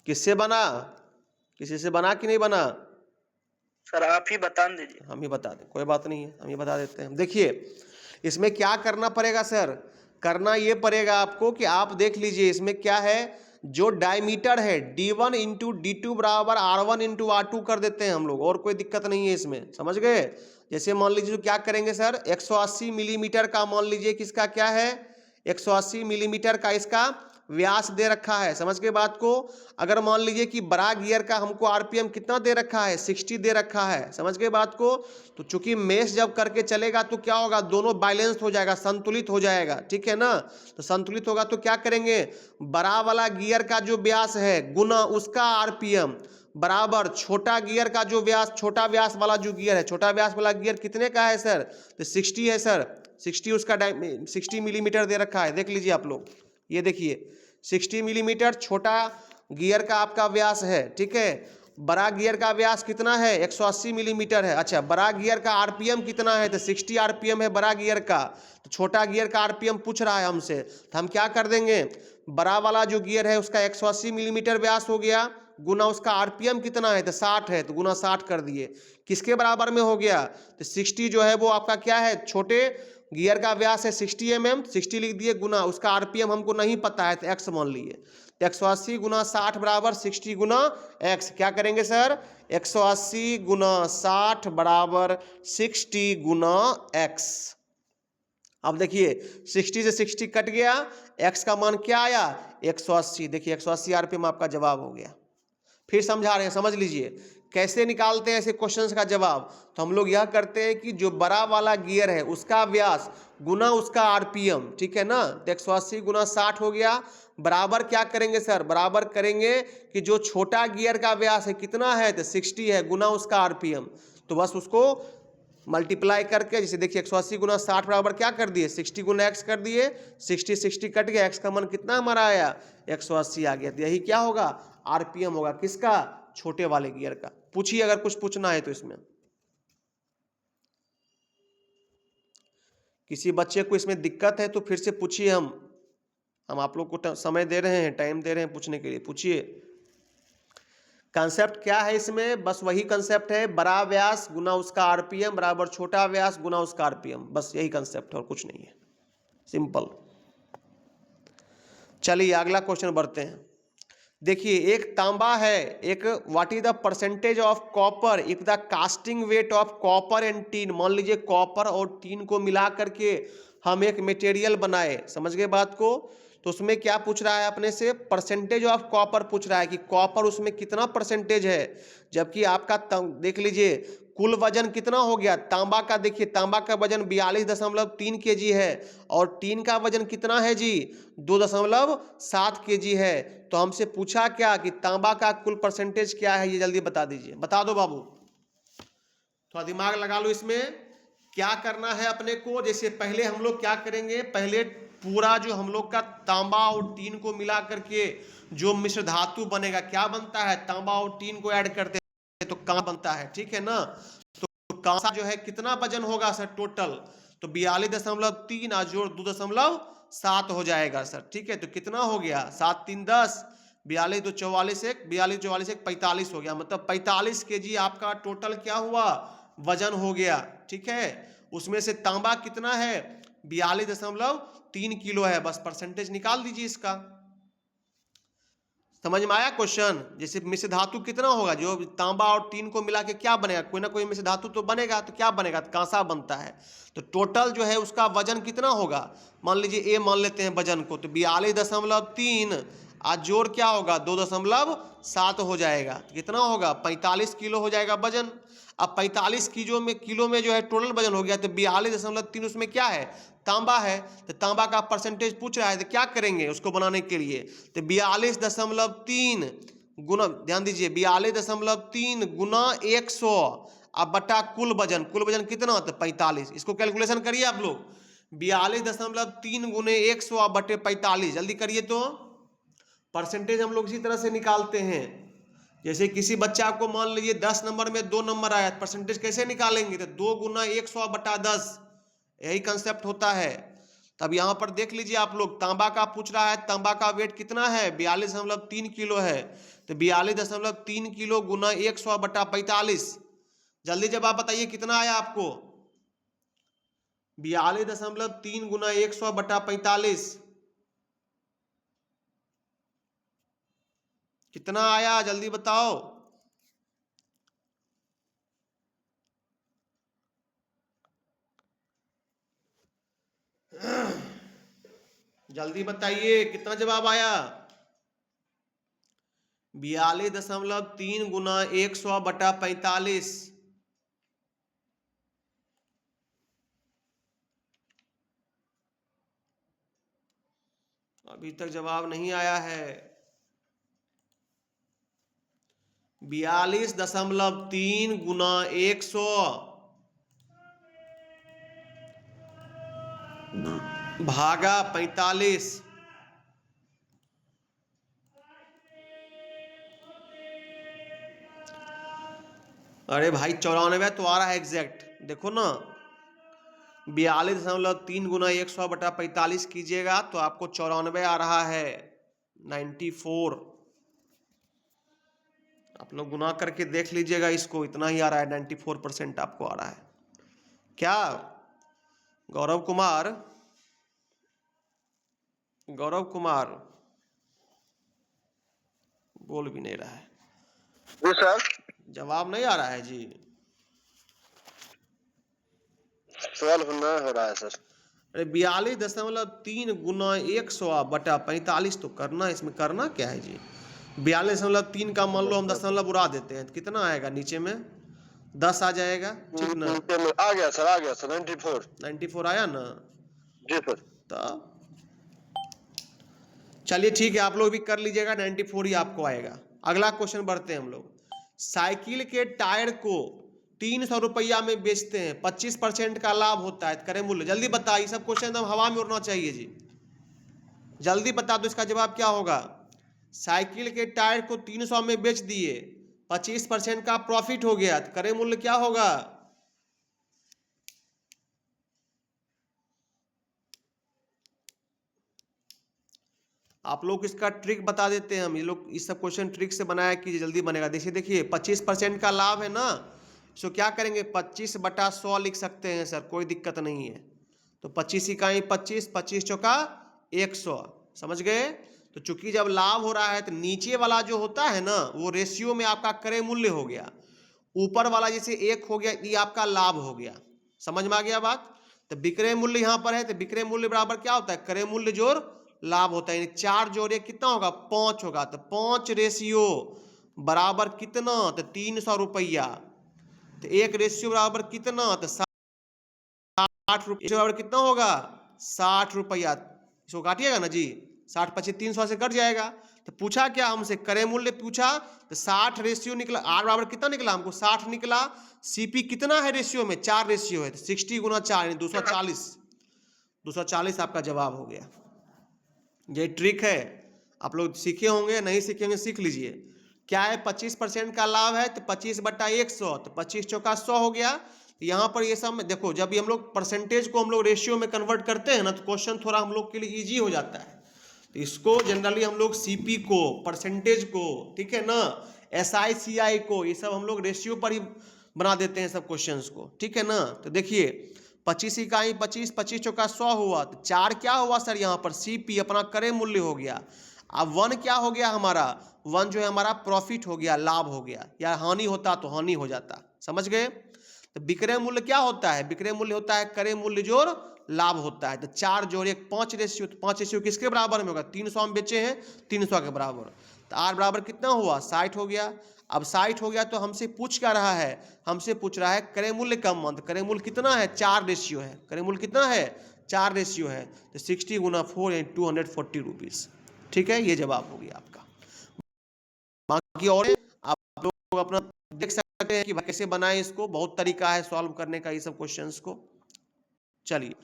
किससे बना, किसी से बना कि नहीं बना, सर आप ही बता दीजिए। हम ही बता दें, कोई बात नहीं है, हम ही बता देते हैं। देखिए इसमें क्या करना पड़ेगा सर, करना ये पड़ेगा आपको कि आप देख लीजिए इसमें क्या है, जो डायमीटर है D1 इंटू D2 बराबर R1 इंटू R2 कर देते हैं हम लोग, और कोई दिक्कत नहीं है इसमें, समझ गए। जैसे मान लीजिए क्या करेंगे सर, 180 मिलीमीटर का मान लीजिए किसका क्या है, 180 मिलीमीटर का इसका व्यास दे रखा है, समझ के बात को। अगर मान लीजिए कि बड़ा गियर का हमको आरपीएम कितना दे रखा है, 60 दे रखा है, समझ गए बात को। तो चूंकि मेश जब करके चलेगा तो क्या होगा, दोनों बैलेंस हो जाएगा, संतुलित हो जाएगा, ठीक है ना। तो संतुलित होगा तो क्या करेंगे, बड़ा वाला गियर का जो व्यास है गुना उसका आरपीएम बराबर छोटा गियर का जो व्यास, छोटा व्यास वाला जो गियर है, छोटा व्यास वाला गियर कितने का है सर, तो 60 है सर, 60 उसका 60 मिलीमीटर दे रखा है, देख लीजिए आप लोग, ये देखिए 60 मिलीमीटर छोटा गियर का आपका व्यास है, ठीक है। बड़ा गियर का व्यास कितना है, 180 मिलीमीटर है। अच्छा, बड़ा गियर का आरपीएम कितना है, तो 60 आरपीएम है बड़ा गियर का। तो छोटा गियर का आरपीएम पूछ रहा है हमसे, तो हम क्या कर देंगे, बड़ा वाला जो गियर है उसका 180 मिलीमीटर व्यास हो गया, गुना उसका आरपीएम कितना है, तो 60 है, तो गुना 60 कर दिए, किसके बराबर में हो गया, तो 60 जो है वो आपका क्या है, छोटे गियर का व्यास है 60 mm, 60 लिख दिए, गुना उसका आरपीएम हमको नहीं पता है तो एक्स मान लिए, 180 गुना 60 बराबर 60 गुना एक्स। क्या करेंगे सर, 180 गुना 60 बराबर 60 गुना एक्स। अब देखिए 60 से 60 कट गया, एक्स का मान क्या आया, 180। देखिए 180 आरपीएम आपका जवाब हो गया। फिर समझा रहे हैं, समझ लीजिए कैसे निकालते हैं ऐसे क्वेश्चंस का जवाब। तो हम लोग यह करते हैं कि जो बड़ा वाला गियर है उसका व्यास गुना उसका आरपीएम, ठीक है ना। तो 180 गुना 60 हो गया, बराबर क्या करेंगे सर, बराबर करेंगे कि जो छोटा गियर का व्यास है कितना है, तो 60 है, गुना उसका आरपीएम। तो बस उसको मल्टीप्लाई करके, जैसे देखिए 180 गुना 60 बराबर क्या कर दिए, 60 गुना एक्स कर दिए, 60 कट गया, एक्स का मान कितना हमारा आया, 180 आ गया। तो यही क्या होगा, आरपीएम होगा, किसका, छोटे वाले गियर का। पूछिए अगर कुछ पूछना है तो इसमें, किसी बच्चे को इसमें दिक्कत है तो फिर से पूछिए, हम आप लोग को समय दे रहे हैं, टाइम दे रहे हैं पूछने के लिए, पूछिए। कंसेप्ट क्या है इसमें, बस वही कंसेप्ट है, बड़ा व्यास गुना उसका आरपीएम बराबर छोटा व्यास गुना उसका आरपीएम, बस यही कंसेप्ट है और कुछ नहीं है, सिंपल। चलिए अगला क्वेश्चन बढ़ते हैं। देखिए एक तांबा है, एक what is the percentage of copper if the casting weight of copper and teen. मान लीजिए कॉपर और टीन को मिला करके हम एक मटेरियल बनाए, समझ गए बात को। तो उसमें क्या पूछ रहा है अपने से, परसेंटेज ऑफ कॉपर पूछ रहा है कि कॉपर उसमें कितना परसेंटेज है। जबकि आपका देख लीजिए कुल वजन कितना हो गया, तांबा का देखिए, तांबा का वजन 42.3 kg है और टीन का वजन कितना है जी, 2.7 kg है। तो हमसे पूछा क्या कि तांबा का कुल परसेंटेज क्या है, ये जल्दी बता दीजिए, बता दो बाबू, थोड़ा दिमाग लगा लो इसमें। क्या करना है अपने को, जैसे पहले हम लोग क्या करेंगे, पहले पूरा जो हम लोग का तांबा और टीन को मिला करके जो मिश्र धातु बनेगा, क्या बनता है, तांबा और टीन को ऐड करते हैं तो कांसा बनता है, ठीक है ना। तो कांसा जो है कितना वजन होगा सर टोटल, तो 42.3 और जोड़ 2.7 हो जाएगा सर, ठीक है। तो कितना हो गया, 7 3 10, 42 2 44 1, 42 44 1 45 हो गया, मतलब 45 kg आपका टोटल क्या हुआ, वजन हो गया, ठीक है। उसमें से तांबा कितना है, 42.3 किलो है, बस परसेंटेज निकाल दीजिए इसका। समझ में आया क्वेश्चन। जैसे मिश्र धातु कितना होगा, जो तांबा और टीन को मिला के क्या बनेगा, कोई ना कोई मिश्र धातु तो बनेगा, तो क्या बनेगा, तो कांसा बनता है। तो टोटल जो है उसका वजन कितना होगा, मान लीजिए ए मान लेते हैं वजन को, तो 42.3 आज जोड़ क्या होगा 2.7 हो जाएगा, तो कितना होगा 45 किलो हो जाएगा वजन। अब 45 किलो में जो है टोटल वजन हो गया, तो 42.3 उसमें क्या है, तांबा है। तो तांबा का परसेंटेज पूछ रहा है, तो क्या करेंगे उसको बनाने के लिए, तो 42.3 गुना, ध्यान दीजिए 42.3 गुना 100 अब बटा कुल वजन कितना, तो 45। इसको कैलकुलेशन करिए आप लोग, 42.3 गुने 100 अब बटे 45, जल्दी करिए। तो परसेंटेज हम लोग इसी तरह से निकालते हैं। जैसे किसी बच्चा को मान लीजिए 10 नंबर में 2 नंबर आया, परसेंटेज कैसे निकालेंगे, तो 2 गुना 100 बटा 10, यही कंसेप्ट होता है। तब यहां पर देख लीजिए आप लोग, तांबा का पूछ रहा है, तांबा का वेट कितना है 42.3 किलो है, तो 42.3 किलो गुना 100 बटा 45, जल्दी जवाब बताइए कितना आया आपको, 42.3 गुना 100 बटा 45 कितना आया, जल्दी बताओ। जल्दी बताइए कितना जवाब आया, 42.3 गुना 100 बटा 45। अभी तक जवाब नहीं आया है। 42.3 गुना 100 भागा 45। अरे भाई 94 तो आ रहा है एग्जैक्ट, देखो ना 42.3 गुना 100 बटा 45 कीजिएगा तो आपको 94 आ रहा है, 94। आप लोग गुना करके देख लीजिएगा इसको, इतना ही आ रहा है, 94% आपको आ रहा है। क्या गौरव कुमार, गौरव कुमार बोल भी नहीं रहा है, जी सर, जवाब नहीं आ रहा है जी, सवाल नहीं हो रहा है सर। अरे 42.3 गुना 100 बटा 45 तो करना, इसमें करना क्या है जी, 42.3 का मान लो हम दशमलव उड़ा देते हैं तो कितना आएगा, नीचे में 10 आ जाएगा, ठीक ना, आ गया सर, आ गया सर, 94 आया ना। जी सर। तो चलिए ठीक है, आप लोग भी कर लीजिएगा, 94 ही आपको आएगा। अगला क्वेश्चन बढ़ते हैं हम लोग। साइकिल के टायर को 300 रुपया में बेचते हैं, 25% का लाभ होता है, करें मूल्य, जल्दी बता, ये सब क्वेश्चन एकदम हवा में उड़ना चाहिए जी, जल्दी बता दो इसका जवाब क्या होगा। साइकिल के टायर को 300 में बेच दिए, 25% का प्रॉफिट हो गया, तो करें मूल्य क्या होगा। आप लोग इसका ट्रिक बता देते हैं हम, ये लोग इस सब क्वेश्चन ट्रिक से बनाया कि जल्दी बनेगा। देखिए 25% का लाभ है ना, सो क्या करेंगे 25/100 लिख सकते हैं सर, कोई दिक्कत नहीं है। तो 25 इकाई 25, 25 चौका 100, समझ गए। तो चूंकि जब लाभ हो रहा है तो नीचे वाला जो होता है ना वो रेशियो में आपका क्रय मूल्य हो गया, ऊपर वाला जैसे 1 हो गया ये आपका लाभ हो गया, समझ में आ गया बात। तो विक्रय मूल्य यहाँ पर है, तो विक्रय मूल्य बराबर क्या होता है, क्रय मूल्य जोड़ लाभ होता है। यानी 4 जोड़े कितना होगा 5 होगा, तो 5 रेशियो बराबर कितना, तो 300 रुपया। तो 1 रेशियो बराबर कितना, तो 60 रुपया बराबर कितना होगा 60 रुपया। इसको काटिएगा ना जी, 60 25 300 से कट जाएगा। तो पूछा क्या हमसे, क्रय मूल्य पूछा, तो 60 रेशियो निकला, आर बराबर कितना निकला हमको 60 निकला। सीपी कितना है रेशियो में, 4 रेशियो है, तो 60 गुना 4 यानी 240 आपका जवाब हो गया। ये ट्रिक है, आप लोग सीखे होंगे, नहीं सीखे होंगे सीख लीजिए। क्या है 25% का लाभ है, तो 25/100, तो 25 चौका 100 हो गया। तो यहाँ पर ये सब में देखो, जब भी हम लोग परसेंटेज को हम लोग रेशियो में कन्वर्ट करते हैं ना, तो क्वेश्चन थोड़ा हम लोग के लिए इजी हो जाता है। तो इसको जनरली हम लोग सीपी को, परसेंटेज को, ठीक है ना, एसआई सीआई को, ये सब हम लोग रेशियो पर ही बना देते हैं सब क्वेश्चंस को, ठीक है ना। तो देखिए 25 इकाई 25, 25 चौका 100 हुआ, तो 4 क्या हुआ सर यहाँ पर सीपी अपना क्रय मूल्य हो गया। अब 1 क्या हो गया हमारा, 1 जो है हमारा प्रॉफिट हो गया, लाभ हो गया, या हानि होता तो हानि हो जाता, समझ गए। तो विक्रय मूल्य क्या होता है, विक्रय मूल्य होता है क्रय मूल्य जोड़ लाभ होता है। तो 4 जोड़ 1 5 रेशियो, तो 5 रेशियो किसके बराबर में होगा, 300 हम बेचे हैं 300 के बराबर। तो आर बराबर कितना हुआ 60 हो गया। अब 60 हो गया तो हमसे पूछ क्या रहा है, हमसे पूछ रहा है क्रय मूल्य का मान। क्रय मूल्य कितना है 4 रेशियो है, क्रय मूल्य कितना है 4 रेशियो है। तो 60 गुना 4 यानी 240 रुपीज, ठीक है, ये जवाब हो गया आपका। बाकी और आप लोग अपना देख सकते हैं कि कैसे बनाएं इसको, बहुत तरीका है सॉल्व करने का ये सब क्वेश्चंस को। चलिए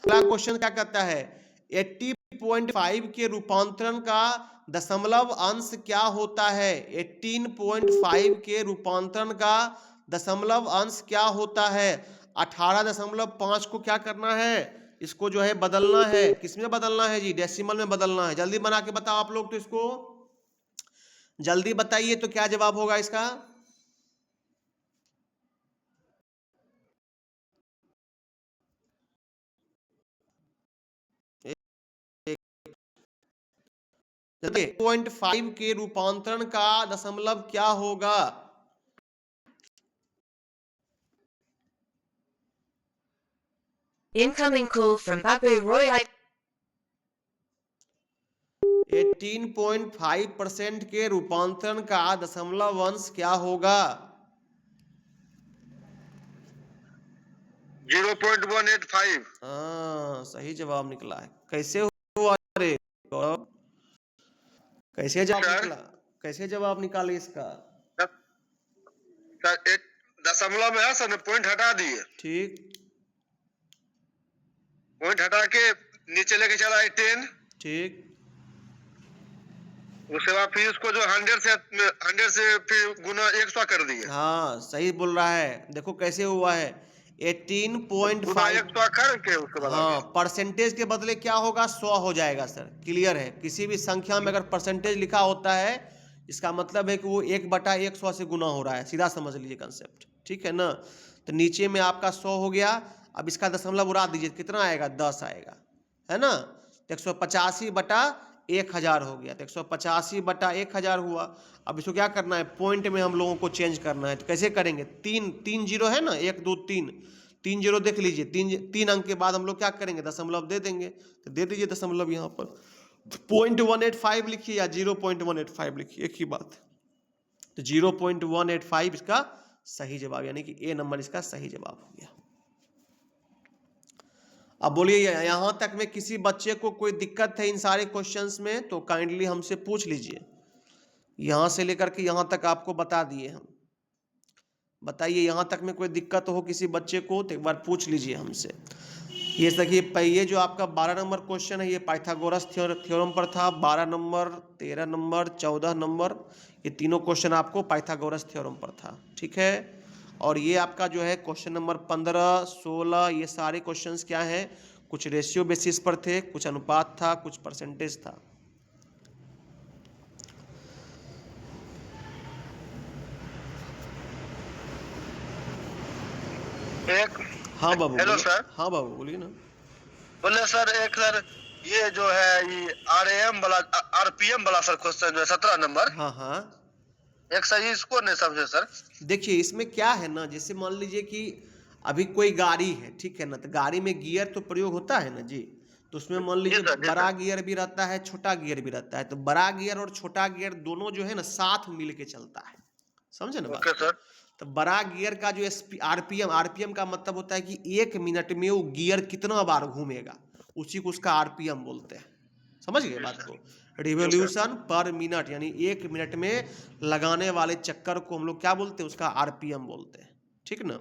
अगला क्वेश्चन क्या कहता है, 80.5 के रूपांतरण का दशमलव अंश क्या होता है। 18.5 के रूपांतरण का दशमलव अंश क्या होता है। 18.5 को क्या करना है, इसको जो है बदलना है, किसमें बदलना है जी, डेसिमल में बदलना है। जल्दी बना के बताओ आप लोग, तो इसको जल्दी बताइए, तो क्या जवाब होगा इसका। चलिए 0.5 के रूपांतरण का दशमलव क्या होगा। Incoming call from Babu Roy. 18.5% के रूपांतरण का दशमलव अंश क्या होगा। 0.185। हाँ सही जवाब निकला है। कैसे हुआ रे गौरव, कैसे जवाब निकला, कैसे जवाब निकाले इसका। सर एक दशमलव में है सर ने पॉइंट हटा दिए, ठीक, पॉइंट हटा के नीचे लेके चला 10, ठीक, उसके बाद फिर उसको जो 100 से फिर गुना 100 कर दिए। हाँ सही बोल रहा है। देखो कैसे हुआ है 18.5, 100 करके उसके बाद हाँ परसेंटेज के बदले क्या होगा 100 हो जाएगा सर, क्लियर है। किसी भी संख्या में अगर परसेंटेज लिखा होता है इसका मतलब है कि वो 1/100 से गुना हो रहा है, सीधा समझ लीजिए कंसेप्ट, ठीक है ना। तो नीचे में आपका 100 हो गया, अब इसका दशमलव उड़ा दीजिए, कितना आएगा 10 आएगा, है ना। तो 185/1000 हो गया, तो 185/1000 हुआ। अब इसको क्या करना है, पॉइंट में हम लोगों को चेंज करना है। तो कैसे करेंगे, 3 जीरो है ना, 1 2 3, 3 जीरो देख लीजिए, 3 अंक के बाद हम लोग क्या करेंगे दशमलव दे देंगे। तो दे दीजिए दशमलव यहाँ पर 0.185 लिखिए या 0.185 लिखिए, एक ही बात। तो 0.185 इसका सही जवाब, यानी कि ए नंबर इसका सही जवाब हो गया। अब बोलिए यहां तक में किसी बच्चे को कोई दिक्कत है इन सारे क्वेश्चंस में, तो काइंडली हमसे पूछ लीजिए। यहां से लेकर के यहां तक आपको बता दिए हम, बताइए यहां तक में कोई दिक्कत हो किसी बच्चे को तो एक बार पूछ लीजिए हमसे। ये देखिए ये जो आपका 12 नंबर क्वेश्चन है ये पाइथागोरस थ्योरम पर था। 12 नंबर 13 नंबर 14 नंबर ये तीनों क्वेश्चन आपको पाइथागोरस थ्योरम पर था, ठीक है। और ये आपका जो है क्वेश्चन नंबर 15 16 ये सारे क्वेश्चंस क्या हैं, कुछ रेशियो बेसिस पर थे, कुछ अनुपात था, कुछ परसेंटेज था। एक हाँ बाबू, हेलो सर। हाँ बाबू बोलिए ना। बोले सर एक सर ये जो है ये आरएम वाला आरपीएम वाला सर क्वेश्चन जो है 17 नंबर, हाँ हाँ एक सही इसको नहीं समझे सर। देखिए इसमें क्या है ना, जैसे मान लीजिए कि अभी कोई गाड़ी है, ठीक है ना, तो गाड़ी में गियर तो प्रयोग होता है ना जी। तो उसमें मान जी लीजिए सर, जी बड़ा सर। गियर भी रहता है, छोटा गियर भी रहता है। तो बड़ा गियर और छोटा गियर दोनों जो है ना साथ मिल के चलता है, समझे ना बात ओके को। सर। तो बड़ा गियर का जो आरपीएम, आरपीएम का मतलब होता है कि 1 मिनट में वो गियर कितना बार घूमेगा, उसी को उसका आरपीएम बोलते हैं। समझ गए जी बात सर। को। जी सर। रिवोल्यूशन पर मिनट यानी 1 मिनट में लगाने वाले चक्कर को हम लोग क्या बोलते हैं, उसका आरपीएम बोलते हैं, ठीक ना।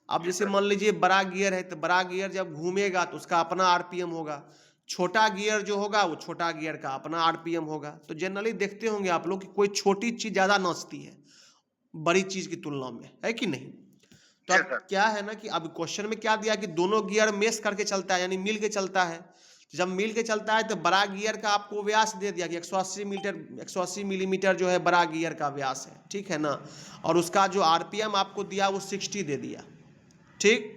अब जी जैसे सर। मान लीजिए बड़ा गियर है, तो बड़ा गियर जब घूमेगा तो उसका अपना आरपीएम होगा। छोटा गियर जो होगा वो छोटा गियर का अपना आरपीएम होगा। तो जनरली देखते होंगे आप लोग कि कोई छोटी चीज ज्यादा नाचती है बड़ी चीज की तुलना में, है कि नहीं। तो जी अब सर। क्या है ना कि अब क्वेश्चन में क्या दिया कि दोनों गियर मेश करके चलता है, यानी मिल के चलता है। जब मिल के चलता है तो बड़ा गियर का आपको व्यास दे दिया कि 180 मीटर, 180 मिलीमीटर जो है बड़ा गियर का व्यास है, ठीक है ना। और उसका जो आरपीएम आपको दिया वो 60 दे दिया, ठीक।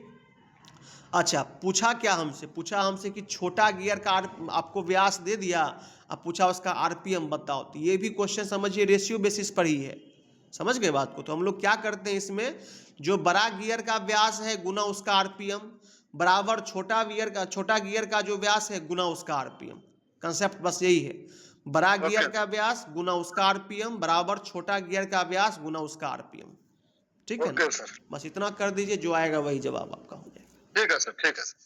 अच्छा, पूछा क्या हमसे, पूछा हमसे कि छोटा गियर का आपको व्यास दे दिया, अब पूछा उसका आरपीएम बताओ। तो ये भी क्वेश्चन समझिए रेशियो बेसिस पर ही है, समझ गए बात को। तो हम लोग क्या करते हैं इसमें, जो बड़ा गियर का व्यास है गुना उसका आरपीएम बराबर छोटा गियर का जो व्यास है गुना उसका आरपीएम। कंसेप्ट बस यही है, बड़ा गियर ओके। का व्यास गुना उसका आरपीएम बराबर छोटा गियर का व्यास गुना उसका आरपीएम, ठीक है ना। Okay sir. बस इतना कर दीजिए, जो आएगा वही जवाब आपका हो जाएगा। ठीक है सर, ठीक है सर।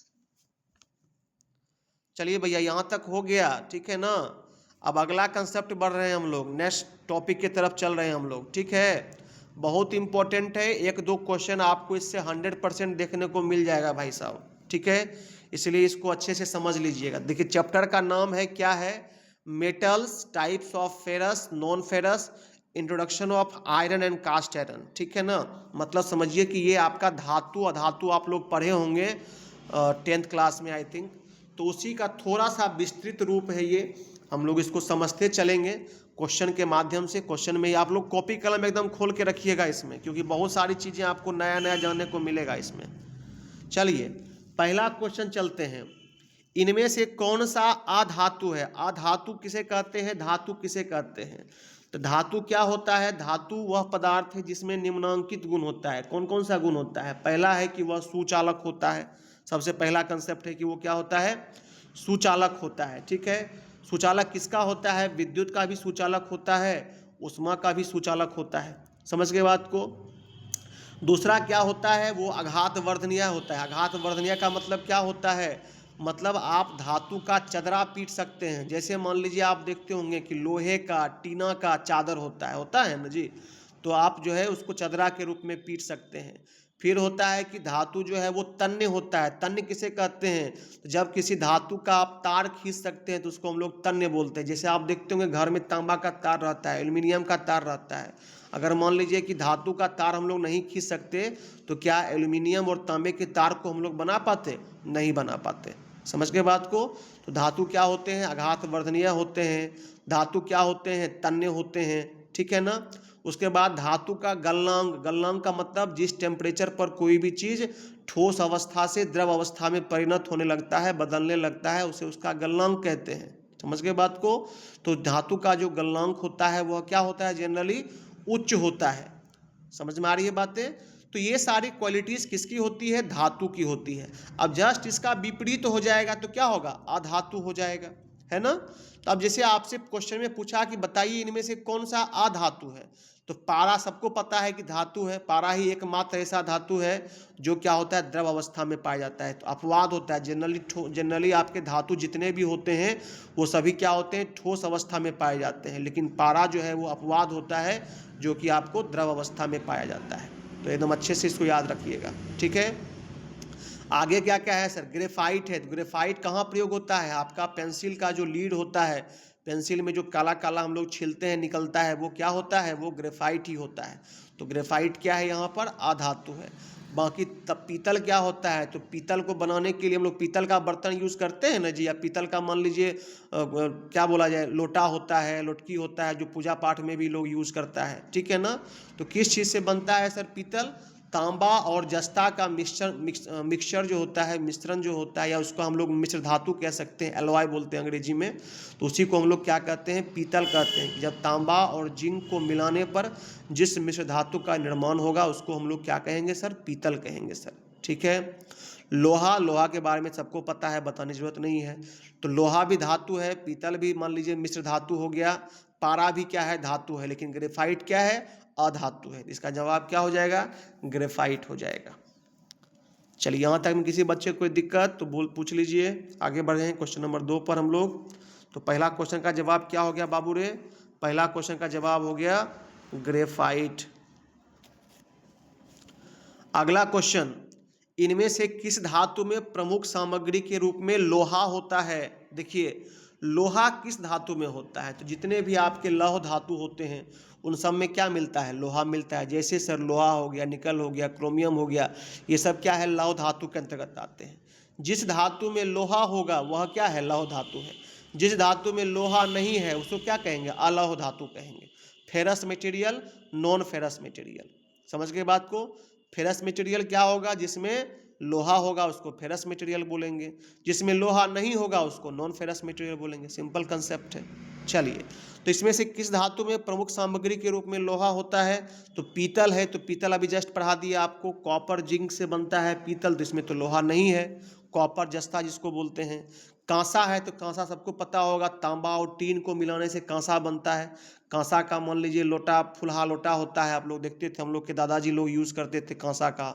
चलिए भैया यहाँ तक हो गया, ठीक है ना। अब अगला कंसेप्ट बढ़ रहे हैं हम लोग, नेक्स्ट टॉपिक की तरफ चल रहे हैं हम लोग, ठीक है। बहुत इंपॉर्टेंट है, 1-2 क्वेश्चन आपको इससे 100% देखने को मिल जाएगा भाई साहब, ठीक है। इसलिए इसको अच्छे से समझ लीजिएगा। देखिए चैप्टर का नाम है क्या है, metals, types of ferrous, non ferrous, introduction of iron and cast iron, ठीक है ना। मतलब समझिए कि ये आपका धातु अधातु आप लोग पढ़े होंगे 10th क्लास में आई थिंक। तो उसी का थोड़ा सा विस्तृत रूप है ये, हम लोग इसको समझते चलेंगे क्वेश्चन के माध्यम से। क्वेश्चन में आप लोग कॉपी कलम एकदम खोल के रखिएगा इसमें, क्योंकि बहुत सारी चीज़ें आपको नया नया जानने को मिलेगा इसमें। चलिए पहला क्वेश्चन चलते हैं, इनमें से कौन सा अधातु है। अधातु किसे कहते हैं, धातु किसे कहते हैं। तो धातु क्या होता है, धातु वह पदार्थ है जिसमें निम्नांकित गुण होता है। कौन कौन सा गुण होता है, पहला है कि वह सुचालक होता है। सबसे पहला कंसेप्ट है कि वो क्या होता है, सुचालक होता है, ठीक है। सुचालक किसका होता है, विद्युत का भी सुचालक होता है, उष्मा का भी सुचालक होता है, समझ गए बात को। दूसरा क्या होता है, वो आघात वर्धनीय होता है। आघात वर्धनीय का मतलब क्या होता है, मतलब आप धातु का चदरा पीट सकते हैं। जैसे मान लीजिए आप देखते होंगे कि लोहे का टीना का चादर होता है ना जी, तो आप जो है उसको चदरा के रूप में पीट सकते हैं। फिर होता है कि धातु जो है वो तन्य होता है। तन्य किसे कहते हैं, तो जब किसी धातु का आप तार खींच सकते हैं तो उसको हम लोग तन्य बोलते हैं। जैसे आप देखते होंगे घर में तांबा का तार रहता है, एल्युमिनियम का तार रहता है। अगर मान लीजिए कि धातु का तार हम लोग नहीं खींच सकते तो क्या एल्युमिनियम और तांबे के तार को हम लोग बना पाते, नहीं बना पाते, समझ गए बात को। तो धातु क्या होते हैं, आघात वर्धनीय होते हैं। धातु क्या होते हैं, तन्य होते हैं, ठीक है ना। उसके बाद धातु का गलनांक, गलनांक का मतलब जिस टेम्परेचर पर कोई भी चीज़ ठोस अवस्था से द्रव अवस्था में परिणत होने लगता है, बदलने लगता है, उसे उसका गलनांक कहते हैं, समझ गए बात को। तो धातु का जो गलनांक होता है वह क्या होता है, जनरली उच्च होता है, समझ में आ रही है बातें। तो ये सारी क्वालिटीज किसकी होती है, धातु की होती है। अब जस्ट इसका विपरीत हो जाएगा तो क्या होगा, अधातु हो जाएगा, है ना। तो अब जैसे आपसे क्वेश्चन में पूछा कि बताइए इनमें से कौन सा अधातु है, तो पारा सबको पता है कि धातु है। पारा ही एकमात्र ऐसा धातु है जो क्या होता है, द्रव अवस्था में पाया जाता है। तो अपवाद होता है, जनरली आपके धातु जितने भी होते हैं वो सभी क्या होते हैं, ठोस अवस्था में पाए जाते हैं। लेकिन पारा जो है वो अपवाद होता है जो कि आपको द्रव अवस्था में पाया जाता है। तो एकदम अच्छे से इसको याद रखिएगा, ठीक है। आगे क्या क्या है सर, ग्रेफाइट है। तो ग्रेफाइट कहाँ प्रयोग होता है, आपका पेंसिल का जो लीड होता है, पेंसिल में जो काला काला हम लोग छीलते हैं निकलता है, वो क्या होता है, वो ग्रेफाइट ही होता है। तो ग्रेफाइट क्या है, यहाँ पर अधातु है। बाकी तब पीतल क्या होता है, तो पीतल को बनाने के लिए हम लोग पीतल का बर्तन यूज़ करते हैं ना जी, या पीतल का मान लीजिए क्या बोला जाए, लोटा होता है, लोटकी होता है, जो पूजा पाठ में भी लोग यूज़ करता है, ठीक है ना। तो किस चीज़ से बनता है सर पीतल, तांबा और जस्ता का मिक्सचर जो होता है, मिश्रण जो होता है, या उसको हम लोग मिश्र धातु कह सकते हैं, एलॉय बोलते हैं अंग्रेजी में। तो उसी को हम लोग क्या कहते हैं, पीतल कहते हैं। जब तांबा और जिंक को मिलाने पर जिस मिश्र धातु का निर्माण होगा उसको हम लोग क्या कहेंगे सर, पीतल कहेंगे सर, ठीक है। लोहा, लोहा के बारे में सबको पता है, बताने की जरूरत नहीं है। तो लोहा भी धातु है, पीतल भी मान लीजिए मिश्र धातु हो गया, पारा भी क्या है, धातु है, लेकिन ग्रेफाइट क्या है, अधातु है। इसका जवाब क्या हो जाएगा, ग्रेफाइट हो जाएगा। चलिए यहाँ तक में किसी बच्चे को कोई दिक्कत तो पूछ लीजिए। आगे बढ़ गए क्वेश्चन नंबर 2 पर हम लोग। तो पहला क्वेश्चन का जवाब क्या हो गया बाबू रे, पहला क्वेश्चन का जवाब हो गया ग्रेफाइट। अगला क्वेश्चन, इनमें से किस धातु में प्रमुख सामग्री के रूप में लोहा होता है। देखिए लोहा किस धातु में होता है, तो जितने भी आपके लौह धातु होते हैं उन सब में क्या मिलता है, लोहा मिलता है। जैसे सर लोहा हो गया, निकल हो गया, क्रोमियम हो गया, ये सब क्या है, लौह धातु के अंतर्गत आते हैं। जिस धातु में लोहा होगा वह क्या है, लौह धातु है। जिस धातु में लोहा नहीं है उसको क्या कहेंगे, अलौह धातु कहेंगे। Ferrous material, non ferrous material, समझ गए बात को। फेरस मटेरियल क्या होगा, जिसमें लोहा होगा उसको फेरस मटेरियल बोलेंगे, जिसमें लोहा नहीं होगा उसको नॉन फेरस मटेरियल बोलेंगे। सिंपल कंसेप्ट है। चलिए तो इसमें से किस धातु में प्रमुख सामग्री के रूप में लोहा होता है, तो पीतल है। तो पीतल अभी जस्ट पढ़ा दिया आपको, कॉपर जिंक से बनता है पीतल, तो इसमें तो लोहा नहीं है, कॉपर जस्ता जिसको बोलते हैं। कांसा है, तो कांसा सबको पता होगा, तांबा और टीन को मिलाने से कांसा बनता है। कांसा का मान लीजिए लोटा, फुलहा लोटा होता है, आप लोग देखते थे, हम लोग के दादाजी लोग यूज़ करते थे कांसा का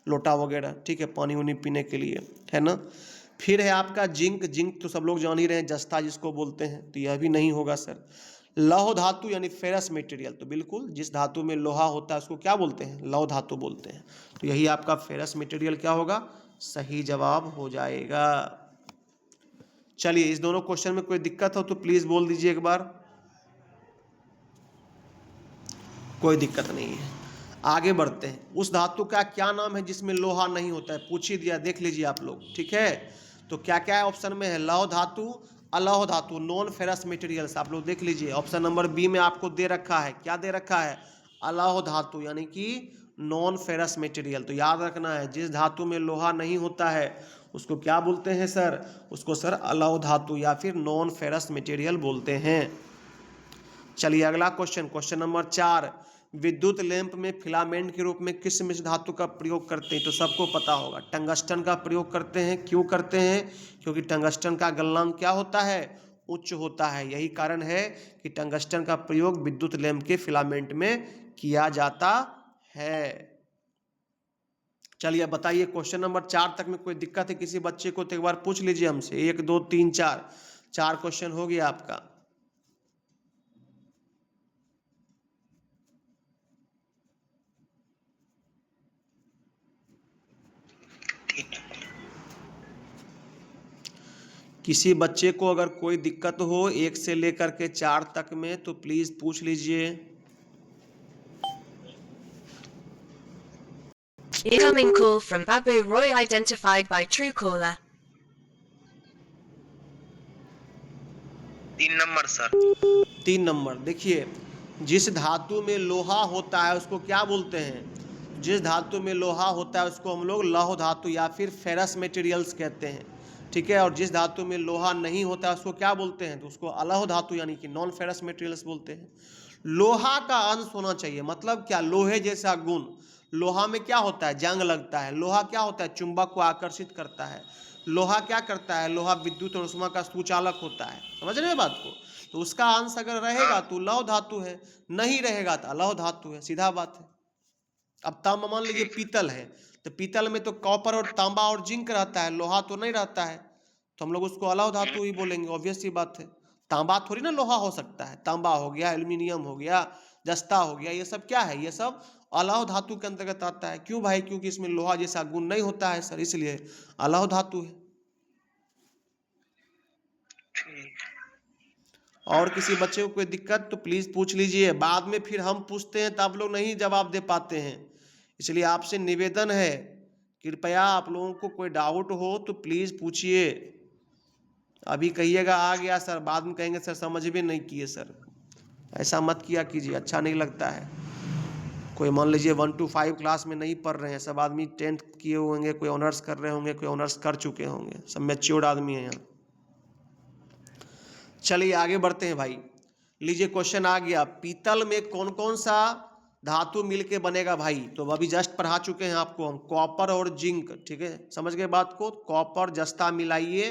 लोटा वगैरह, ठीक है, पानी उनी पीने के लिए, है ना। फिर है आपका जिंक, जिंक तो सब लोग जान ही रहे हैं, जस्ता जिसको बोलते हैं, तो यह भी नहीं होगा सर। लौह धातु यानी फेरस मटेरियल, तो बिल्कुल जिस धातु में लोहा होता है उसको क्या बोलते हैं, लौह धातु बोलते हैं। तो यही आपका फेरस मटेरियल क्या होगा, सही जवाब हो जाएगा। चलिए इस दोनों क्वेश्चन में कोई दिक्कत हो तो प्लीज बोल दीजिए एक बार। कोई दिक्कत नहीं है, आगे बढ़ते हैं। उस धातु का क्या नाम है जिसमें लोहा नहीं होता है, पूछ ही दिया, देख लीजिए आप लोग, ठीक है। तो क्या क्या है ऑप्शन में है, लौह धातु, अलौह धातु, नॉन फेरस मटेरियल्स, आप लोग देख लीजिए। ऑप्शन नंबर बी में आपको दे रखा है, क्या दे रखा है, अलौह धातु यानी कि नॉन फेरस मटेरियल। तो याद रखना है, जिस धातु में लोहा नहीं होता है उसको क्या बोलते हैं सर, उसको सर अलौह धातु या फिर नॉन फेरस मटेरियल बोलते हैं। चलिए अगला क्वेश्चन, क्वेश्चन नंबर 4, विद्युत लैंप में फिलामेंट के रूप में किस मिश्र धातु का प्रयोग करते हैं, तो सबको पता होगा टंगस्टन का प्रयोग करते हैं। क्यों करते हैं, क्योंकि टंगस्टन का गलनांक क्या होता है, उच्च होता है। यही कारण है कि टंगस्टन का प्रयोग विद्युत लैंप के फिलामेंट में किया जाता है। चलिए बताइए क्वेश्चन नंबर 4 तक में कोई दिक्कत है किसी बच्चे को तो एक बार पूछ लीजिए हमसे। 1 2 3 4 क्वेश्चन हो गया आपका। किसी बच्चे को अगर कोई दिक्कत हो 1 से लेकर के 4 तक में तो प्लीज पूछ लीजिए। Incoming call from Babu Roy identified by Truecaller. 3 number sir. 3 number, देखिए जिस धातु में लोहा होता है उसको क्या बोलते हैं, जिस धातु में लोहा होता है उसको हम लोग लौह धातु या फिर फेरस मटेरियल्स कहते हैं, ठीक है। और जिस धातु में लोहा नहीं होता है उसको क्या बोलते हैं, तो उसको अलौह धातु यानी कि नॉन फेरस मटेरियल्स बोलते हैं। लोहा का अंश होना चाहिए, मतलब क्या, लोहे जैसा गुण। लोहा में क्या होता है, जंग लगता है। लोहा क्या होता है, चुंबक को आकर्षित करता है। लोहा क्या करता है, लोहा विद्युत और ऊष्मा का सुचालक होता है, समझ रहे हैं बात को। तो उसका अंश अगर रहेगा तो लौह धातु है, नहीं रहेगा तो अलौह धातु है, सीधा बात है। अब तांबा मान लीजिए पीतल है, तो पीतल में तो कॉपर और तांबा और जिंक रहता है, लोहा तो नहीं रहता है, तो हम लोग उसको अलौह धातु ही बोलेंगे, ऑब्वियस सी बात है। तांबा थोड़ी ना लोहा हो सकता है, तांबा हो गया, एल्यूमिनियम हो गया, जस्ता हो गया, ये सब क्या है, ये सब अलौह धातु के अंतर्गत आता है। क्यों भाई, क्योंकि इसमें लोहा जैसा गुण नहीं होता है सर, इसलिए अलौह धातु है। और किसी बच्चे को कोई दिक्कत तो प्लीज पूछ लीजिए, बाद में फिर हम पूछते हैं तो आप लोग नहीं जवाब दे पाते हैं, इसलिए आपसे निवेदन है कृपया आप लोगों को कोई डाउट हो तो प्लीज पूछिए। अभी कहिएगा आ गया सर, बाद में कहेंगे सर समझ भी नहीं किए सर, ऐसा मत किया कीजिए, अच्छा नहीं लगता है। कोई मान लीजिए 1 to 5 क्लास में नहीं पढ़ रहे हैं, सब आदमी 10th किए होंगे, कोई ऑनर्स कर रहे होंगे, कोई ऑनर्स कर चुके होंगे, सब मैच्योर्ड आदमी है यहाँ। चलिए आगे बढ़ते हैं भाई। लीजिए क्वेश्चन आ गया, पीतल में कौन कौन सा धातु मिल के बनेगा भाई, तो अभी जस्ट पढ़ा चुके हैं आपको हम, कॉपर और जिंक, ठीक है, समझ गए बात को। कॉपर जस्ता मिलाइए,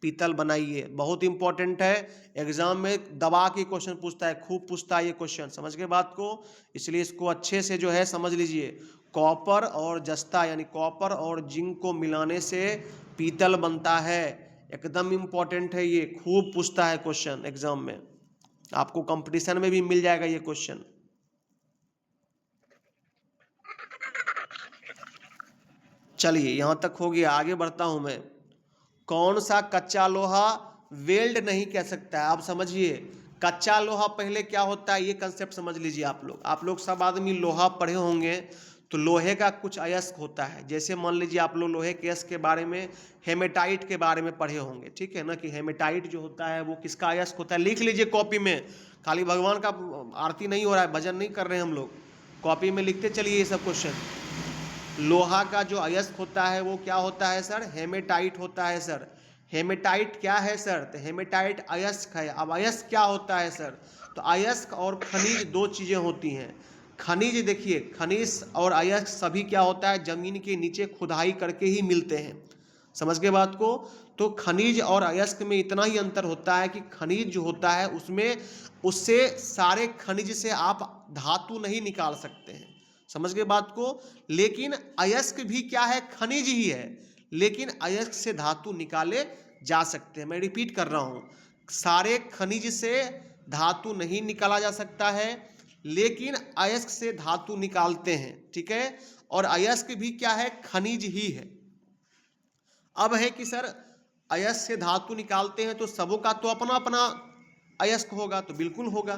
पीतल बनाइए, बहुत इंपॉर्टेंट है, एग्जाम में दबा के क्वेश्चन पूछता है, खूब पूछता है ये क्वेश्चन, समझ गए बात को, इसलिए इसको अच्छे से जो है समझ लीजिए। कॉपर और जस्ता यानी कॉपर और जिंक को मिलाने से पीतल बनता है, एकदम इंपॉर्टेंट है ये, खूब पूछता है क्वेश्चन एग्जाम में, आपको कंपटीशन में भी मिल जाएगा ये क्वेश्चन। चलिए यहां तक हो गया, आगे बढ़ता हूं मैं। कौन सा कच्चा लोहा वेल्ड नहीं कह सकता है, आप समझिए। कच्चा लोहा पहले क्या होता है ये कंसेप्ट समझ लीजिए आप लोग सब आदमी लोहा पढ़े होंगे, तो लोहे का कुछ अयस्क होता है, जैसे मान लीजिए आप लोग लोहे के अयस्क के बारे में, हेमेटाइट के बारे में पढ़े होंगे, ठीक है ना, कि हेमेटाइट जो होता है वो किसका अयस्क होता है, लिख लीजिए कॉपी में, खाली भगवान का आरती नहीं हो रहा है, भजन नहीं कर रहे हैं हम लोग, कॉपी में लिखते चलिए ये सब क्वेश्चन। लोहा का जो अयस्क होता है वो क्या होता है सर, हेमेटाइट होता है सर। हेमेटाइट क्या है सर, तो हेमेटाइट अयस्क है। अब अयस्क क्या होता है सर, तो अयस्क और खनिज दो चीज़ें होती हैं। खनिज देखिए, खनिज और अयस्क सभी क्या होता है, जमीन के नीचे खुदाई करके ही मिलते हैं, समझ गए बात को। तो खनिज और अयस्क में इतना ही अंतर होता है कि खनिज जो होता है उसमें, उससे सारे खनिज से आप धातु नहीं निकाल सकते हैं, समझ गए बात को। लेकिन अयस्क भी क्या है, खनिज ही है, लेकिन अयस्क से धातु निकाले जा सकते हैं। मैं रिपीट कर रहा हूं, सारे खनिज से धातु नहीं निकाला जा सकता है, लेकिन अयस्क से धातु निकालते हैं, ठीक है। और अयस्क भी क्या है, खनिज ही है। अब है कि सर अयस्क से धातु निकालते हैं तो सबों का तो अपना अपना अयस्क होगा, तो बिल्कुल होगा।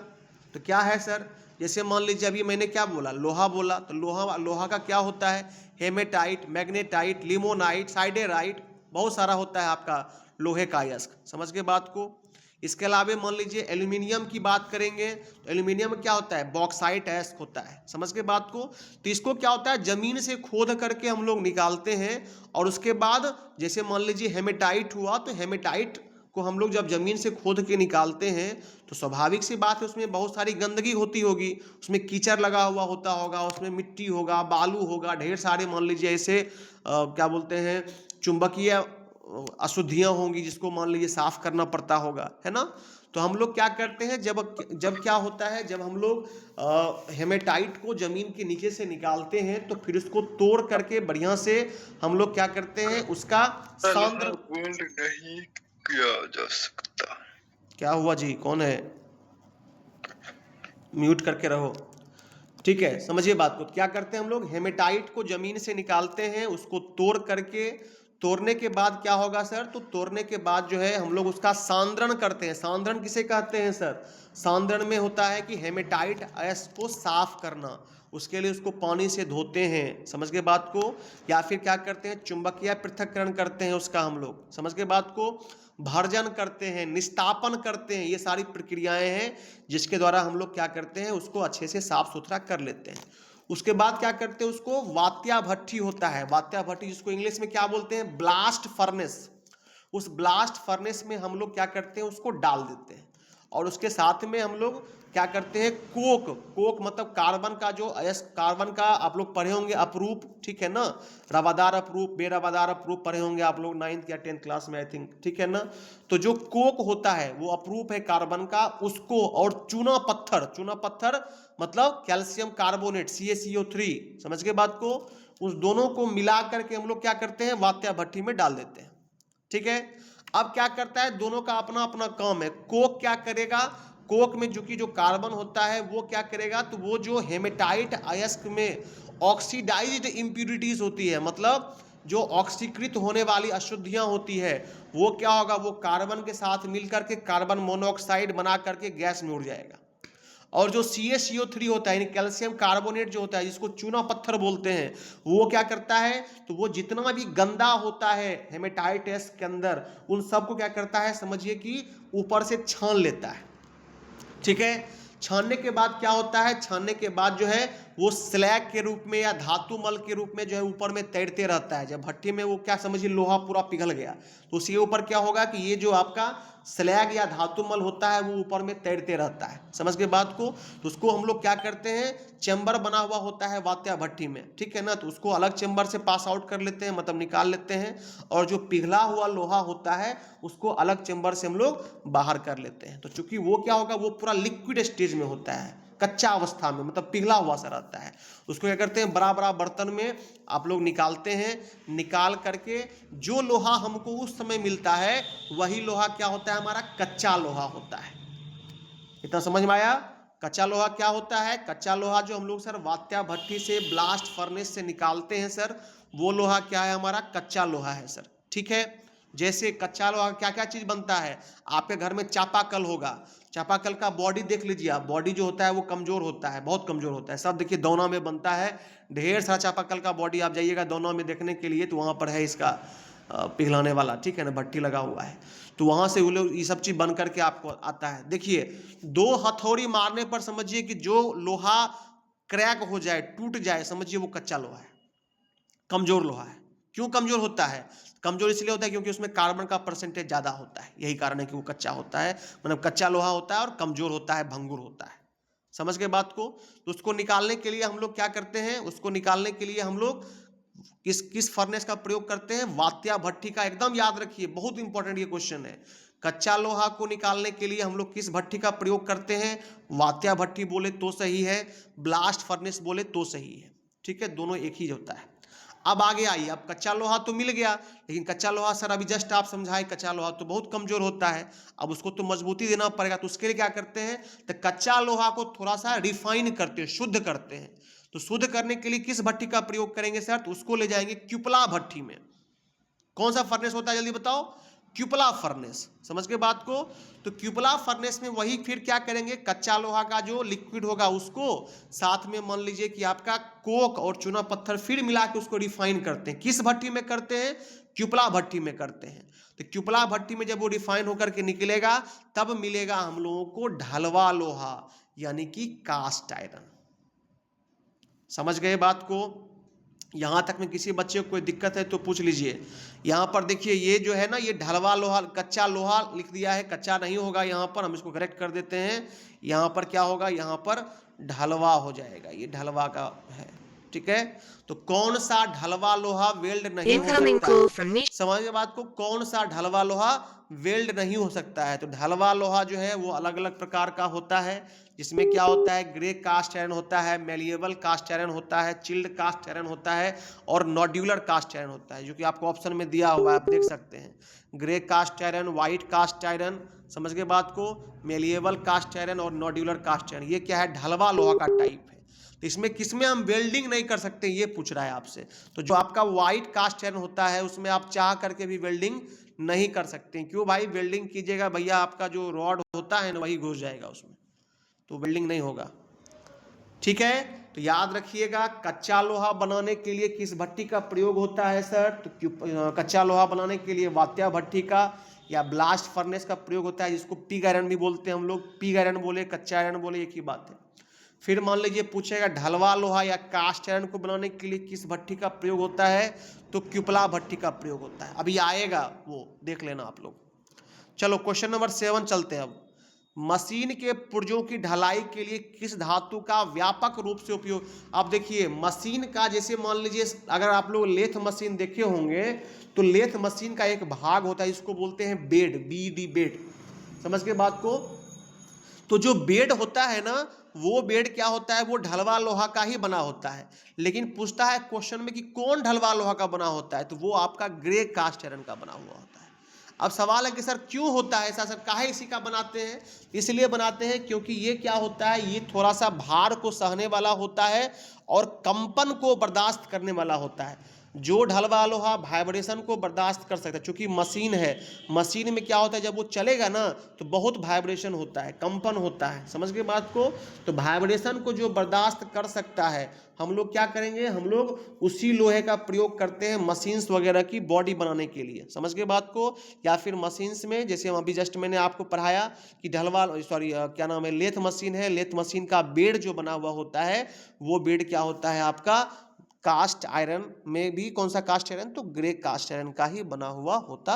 तो क्या है सर, जैसे मान लीजिए अभी मैंने क्या बोला, लोहा बोला, तो लोहा का क्या होता है, हेमेटाइट, मैग्नेटाइट, लिमोनाइट, साइडेराइट, बहुत सारा होता है आपका लोहे का अयस्क, समझ गए बात को। इसके अलावा मान लीजिए एल्यूमिनियम की बात करेंगे, तो एल्यूमिनियम में क्या होता है, बॉक्साइट अयस्क होता है, समझ गए बात को। तो इसको क्या होता है, जमीन से खोद करके हम लोग निकालते हैं, और उसके बाद जैसे मान लीजिए हेमेटाइट हुआ, तो हेमेटाइट को हम लोग जब जमीन से खोद के निकालते हैं तो स्वाभाविक सी बात है उसमें बहुत सारी गंदगी होती होगी, उसमें कीचड़ लगा हुआ होगा, उसमें मिट्टी होगा, बालू होगा, ढेर सारे मान लीजिए ऐसे क्या बोलते हैं, चुंबकीय अशुद्धियां होंगी, जिसको मान लीजिए साफ करना पड़ता होगा, है ना। तो हम लोग क्या करते हैं, जब क्या होता है, जब हम लोग हेमेटाइट को जमीन के नीचे से निकालते हैं, तो फिर उसको तोड़ करके बढ़िया से हम लोग क्या करते हैं, उसका सांद्र नहीं किया जा सकता। क्या हुआ जी, कौन है, म्यूट करके रहो, ठीक है। समझिए बात को, क्या करते हैं हम लोग, हेमेटाइट को जमीन से निकालते हैं, उसको तोड़ करके, तोड़ने के बाद क्या होगा सर, तो तोड़ने के बाद जो है हम लोग उसका सांद्रण करते हैं। सांद्रण किसे कहते हैं सर, सांद्रण में होता है कि हेमेटाइट अयस्क को साफ करना, उसके लिए उसको पानी से धोते हैं, समझ गए बात को। या फिर क्या करते हैं, चुंबकीय पृथक्करण करते हैं उसका हम लोग, समझ गए बात को। भर्जन करते हैं, निस्तापन करते हैं, ये सारी प्रक्रियाएं हैं जिसके द्वारा हम लोग क्या करते हैं, उसको अच्छे से साफ सुथरा कर लेते हैं। उसके बाद क्या करते हैं, उसको वात्या भट्ठी होता है, वात्या भट्ठी जिसको इंग्लिश में क्या बोलते हैं, ब्लास्ट फर्नेस। उस ब्लास्ट फर्नेस में हम लोग क्या करते हैं, उसको डाल देते हैं, और उसके साथ में हम लोग क्या करते हैं, कोक मतलब कार्बन का जो अयस्क, कार्बन का आप लोग पढ़े होंगे अपरूप, ठीक है ना, रवादार अपरूप, बेरवादार अपरूप पढ़े होंगे आप लोग 9th या 10th क्लास में आई थिंक, ठीक है ना। तो जो कोक होता है वो अपरूप है कार्बन का, उसको, और चूना पत्थर मतलब कैल्शियम कार्बोनेट CaCO3, समझ गए बात को। उस दोनों को मिला करके हम लोग क्या करते हैं, वात्या भट्ठी में डाल देते हैं, ठीक है। अब क्या करता है, दोनों का अपना अपना काम है। कोक क्या करेगा, कोक में जो कार्बन होता है वो क्या करेगा, तो वो जो हेमेटाइट अयस्क में ऑक्सीडाइज्ड इंप्यूरिटीज होती है, मतलब जो ऑक्सीकृत होने वाली अशुद्धियां होती है, वो क्या होगा, वो कार्बन के साथ मिलकर के कार्बन मोनोऑक्साइड बना करके गैस में उड़ जाएगा। और जो CaCO3 होता है यानी कैल्शियम कार्बोनेट जो होता है, जिसको चूना पत्थर बोलते हैं, वो क्या करता है, तो वो जितना भी गंदा होता है हेमेटाइट अयस्क के अंदर, उन सबको क्या करता है, समझिए कि ऊपर से छान लेता है, ठीक है। छानने के बाद क्या होता है, छानने के बाद जो है वो स्लैग के रूप में या धातु मल के रूप में जो है ऊपर में तैरते रहता है। जब भट्टी में वो क्या समझिए लोहा पूरा पिघल गया तो उसके ऊपर क्या होगा कि ये जो आपका स्लैग या धातु मल होता है वो ऊपर में तैरते रहता है। समझ गए बात को? तो उसको हम लोग क्या करते हैं, चैम्बर बना हुआ होता है वात्या भट्टी में, ठीक है ना, तो उसको अलग चैम्बर से पास आउट कर लेते हैं, मतलब निकाल लेते हैं, और जो पिघला हुआ लोहा होता है उसको अलग चैम्बर से हम लोग बाहर कर लेते हैं। तो चूंकि वो क्या होगा, वो पूरा लिक्विड स्टेज में होता है, कच्चा अवस्था में, मतलब पिघला हुआ सा रहता है। उसको क्या करते हैं, बड़ा बड़ा बर्तन में आप लोग निकालते हैं, निकाल करके जो लोहा हमको उस समय मिलता है वही लोहा क्या होता है, हमारा कच्चा लोहा होता है। इतना समझ में आया? कच्चा लोहा क्या होता है? कच्चा लोहा जो हम लोग सर वात्या भट्टी से, ब्लास्ट फर्नेस से निकालते हैं सर, वो लोहा क्या है, हमारा कच्चा लोहा है सर, ठीक है। जैसे कच्चा लोहा क्या क्या चीज बनता है, आपके घर में चापाकल होगा, चापाकल का बॉडी देख लीजिए आप, बॉडी जो होता है वो कमजोर होता है, बहुत कमजोर होता है। सब देखिए दोना में बनता है, ढेर सारा चापाकल का बॉडी, आप जाइएगा दोना में देखने के लिए तो वहां पर है इसका पिघलाने वाला, ठीक है ना, भट्टी लगा हुआ है, तो वहां से वो लोग ये सब चीज बन करके आपको आता है। देखिए 2 हथौड़ी मारने पर समझिए कि जो लोहा क्रैक हो जाए, टूट जाए, समझिए वो कच्चा लोहा है, कमजोर लोहा है। क्यों कमजोर होता है? कमजोर इसलिए होता है क्योंकि उसमें कार्बन का परसेंटेज ज्यादा होता है, यही कारण है कि वो कच्चा होता है, मतलब कच्चा लोहा होता है और कमजोर होता है, भंगुर होता है। समझ गए बात को? तो उसको निकालने के लिए हम लोग क्या करते हैं, उसको निकालने के लिए हम लोग किस फर्नेस का प्रयोग करते हैं, वात्या भट्टी का। एकदम याद रखिए, बहुत इंपॉर्टेंट ये क्वेश्चन है। कच्चा लोहा को निकालने के लिए हम लोग किस भट्टी का प्रयोग करते हैं, वात्या भट्टी बोले तो सही है, ब्लास्ट फर्नेस बोले तो सही है, ठीक है, दोनों एक ही होता है। अब आगे आइए, अब कच्चा लोहा तो मिल गया, लेकिन कच्चा लोहा सर अभी जस्ट आप समझाए, कच्चा लोहा तो बहुत कमजोर होता है, अब उसको तो मजबूती देना पड़ेगा। तो उसके लिए क्या करते हैं, तो कच्चा लोहा को थोड़ा सा रिफाइन करते हैं, शुद्ध करते हैं। तो शुद्ध करने के लिए किस भट्टी का प्रयोग करेंगे सर, तो उसको ले जाएंगे क्यूपला भट्टी में। कौन सा फर्नेस होता है जल्दी बताओ, क्यूपला फर्नेस। समझ के बात को? तो क्यूपला फर्नेस में वही फिर क्या करेंगे, कच्चा लोहा का जो लिक्विड होगा उसको साथ में मान लीजिए कि आपका कोक और चूना पत्थर फिर मिला के उसको रिफाइन करते हैं। किस भट्टी में करते हैं, क्यूपला भट्टी में करते हैं। तो क्यूपला भट्टी में जब वो रिफाइन होकर के निकलेगा तब मिलेगा हम लोगों को ढलवा लोहा, यानी कि कास्ट आयरन। समझ गए बात को? यहां तक में किसी बच्चे को कोई दिक्कत है तो पूछ लीजिए। यहां पर देखिए ये जो है ना, ये ढलवा लोहा, कच्चा लोहा लिख दिया है, कच्चा नहीं होगा, यहां पर हम इसको करेक्ट कर देते हैं। यहां पर क्या होगा, यहां पर ढलवा हो जाएगा, ये ढलवा का है, ठीक है। तो कौन सा ढलवा लोहा वेल्ड नहीं हो सकता है, समझ बात को, कौन सा ढलवा लोहा वेल्ड नहीं हो सकता है। तो ढलवा लोहा जो है वो अलग अलग प्रकार का होता है, जिसमें क्या होता है, ग्रे कास्ट आयरन होता है, मेलिएबल कास्ट आयरन होता है, चिल्ड कास्ट आयरन होता है, और नॉड्यूलर कास्ट आयरन होता है, जो कि आपको ऑप्शन में दिया हुआ है, आप देख सकते हैं। Grey cast iron, white cast iron, समझ गए बात को, मेलिएबल कास्ट आयरन और नॉड्यूलर कास्ट आयरन, ये क्या है, ढलवा लोहा का टाइप है। तो इसमें किसमें हम वेल्डिंग नहीं कर सकते, ये पूछ रहा है आपसे। तो जो आपका व्हाइट कास्ट आयरन होता है उसमें आप चाह करके भी वेल्डिंग नहीं कर सकते। क्यों भाई, वेल्डिंग कीजिएगा भैया, आपका जो रॉड होता है ना वही घुस जाएगा उसमें, तो वेल्डिंग नहीं होगा, ठीक है। तो याद रखिएगा, कच्चा लोहा बनाने के लिए किस भट्टी का प्रयोग होता है सर, तो कच्चा लोहा बनाने के लिए वात्या भट्टी का या ब्लास्ट फर्नेस का प्रयोग होता है, जिसको पिग आयरन भी बोलते हैं हम लोग, पिग आयरन बोले, कच्चा आयरन बोले, एक ही बात है। फिर मान लीजिए पूछेगा ढलवा लोहा या कास्ट आयरन को बनाने के लिए किस भट्टी का प्रयोग होता है, तो क्यूपला भट्टी का प्रयोग होता है। अभी आएगा वो, देख लेना आप लोग। चलो क्वेश्चन नंबर 7 चलते हैं। अब मशीन के पुर्जों की ढलाई के लिए किस धातु का व्यापक रूप से उपयोग। अब देखिए मशीन का, जैसे मान लीजिए अगर आप लोग लेथ मशीन देखे होंगे तो लेथ मशीन का एक भाग होता है जिसको बोलते हैं बेड, BD बेड, समझ के बात को। तो जो बेड होता है ना, वो बेड क्या होता है, वो ढलवा लोहा का ही बना होता है। लेकिन पूछता है क्वेश्चन में कि कौन ढलवा लोहा का बना होता है, तो वो आपका ग्रे कास्ट आयरन का बना हुआ होता है। अब सवाल है कि सर क्यों होता है ऐसा, सर काहे इसी का बनाते हैं। इसलिए बनाते हैं क्योंकि ये क्या होता है, ये थोड़ा सा भार को सहने वाला होता है और कंपन को बर्दाश्त करने वाला होता है। जो ढलवा लोहा वाइब्रेशन को बर्दाश्त कर सकता है, चूंकि मशीन है, मशीन में क्या होता है जब वो चलेगा ना तो बहुत वाइब्रेशन होता है, कंपन होता है, समझ गए बात को। तो वाइब्रेशन को जो बर्दाश्त कर सकता है हम लोग क्या करेंगे, हम लोग उसी लोहे का प्रयोग करते हैं मशीन्स वगैरह की बॉडी बनाने के लिए, समझ गए बात को। या फिर मशीन्स में जैसे हम अभी जस्ट मैंने आपको पढ़ाया कि ढलवा क्या नाम है, लेथ मशीन है, लेथ मशीन का बेड जो बना हुआ होता है वो बेड क्या होता है आपका कास्ट आयरन में भी, कौन सा कास्ट आयरन, तो ग्रे कास्ट आयरन का ही बना हुआ होता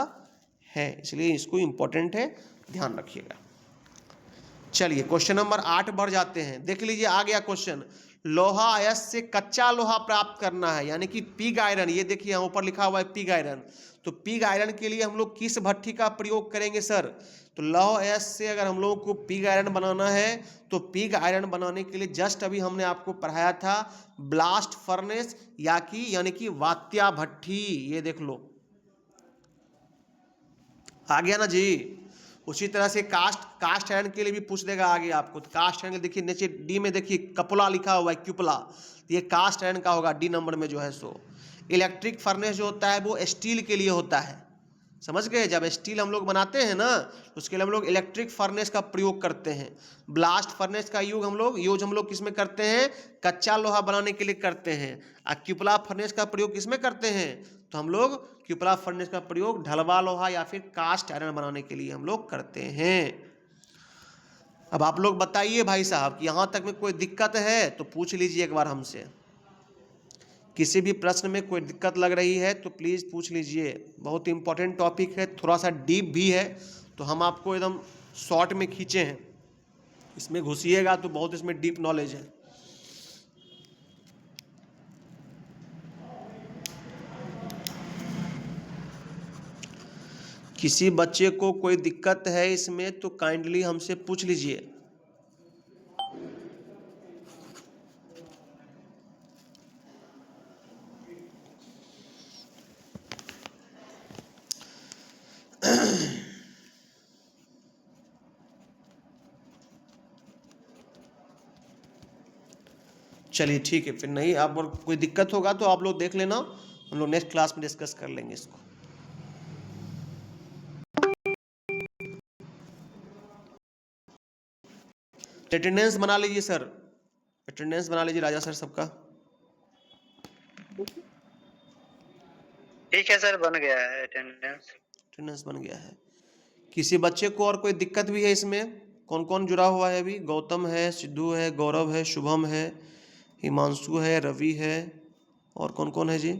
है, इसलिए इसको इंपॉर्टेंट है, ध्यान रखिएगा। चलिए क्वेश्चन नंबर 8 बढ़ जाते हैं, देख लीजिए आ गया क्वेश्चन। लोहा अयस्क से कच्चा लोहा प्राप्त करना है, यानी कि पिग आयरन, ये देखिए यहाँ ऊपर लिखा हुआ है पिग आयरन। तो पिग आयरन के लिए हम लोग किस भट्ठी का प्रयोग करेंगे सर, तो लौह अयस्क से अगर हम लोगों को पिग आयरन बनाना है तो पिग आयरन बनाने के लिए जस्ट अभी हमने आपको पढ़ाया था ब्लास्ट फर्नेस यानी कि वात्या भट्ठी, ये देख लो आ गया ना जी। उसी तरह से कास्ट आयरन के लिए भी पूछ देगा आगे आपको, तो कास्ट आयरन देखिए नीचे डी में देखिए कपुला लिखा हुआ है, क्यूपला, ये कास्ट आयरन का होगा डी नंबर में जो है सो। इलेक्ट्रिक फर्नेस जो होता है वो स्टील के लिए होता है, समझ गए, जब स्टील हम लोग बनाते हैं ना तो उसके लिए हम लोग इलेक्ट्रिक फर्नेस का प्रयोग करते हैं। ब्लास्ट फर्नेस का यूज हम लोग किस में करते हैं, कच्चा लोहा बनाने के लिए करते हैं। और क्यूपला फर्नेस का प्रयोग किस में करते हैं, तो हम लोग क्यूपला फर्नेस का प्रयोग ढलवा लोहा या फिर कास्ट आयरन बनाने के लिए हम लोग करते हैं। अब आप लोग बताइए भाई साहब कि यहाँ तक में कोई दिक्कत है तो पूछ लीजिए एक बार हमसे, किसी भी प्रश्न में कोई दिक्कत लग रही है तो प्लीज़ पूछ लीजिए, बहुत इंपॉर्टेंट टॉपिक है, थोड़ा सा डीप भी है, तो हम आपको एकदम शॉर्ट में खींचे हैं, इसमें घुसिएगा तो बहुत इसमें डीप नॉलेज है। किसी बच्चे को कोई दिक्कत है इसमें तो काइंडली हमसे पूछ लीजिए। चलिए ठीक है, फिर नहीं आप और कोई दिक्कत होगा तो आप लोग देख लेना, हम लोग नेक्स्ट क्लास में डिस्कस कर लेंगे इसको। अटेंडेंस बना लीजिए सर, अटेंडेंस बना लीजिए राजा सर सबका। ठीक है सर, बन गया है अटेंडेंस बन गया है। किसी बच्चे को और कोई दिक्कत भी है इसमें, कौन कौन जुड़ा हुआ है अभी, गौतम है, सिद्धू है, गौरव है, शुभम है, हिमांशु है, रवि है, और कौन कौन है जी।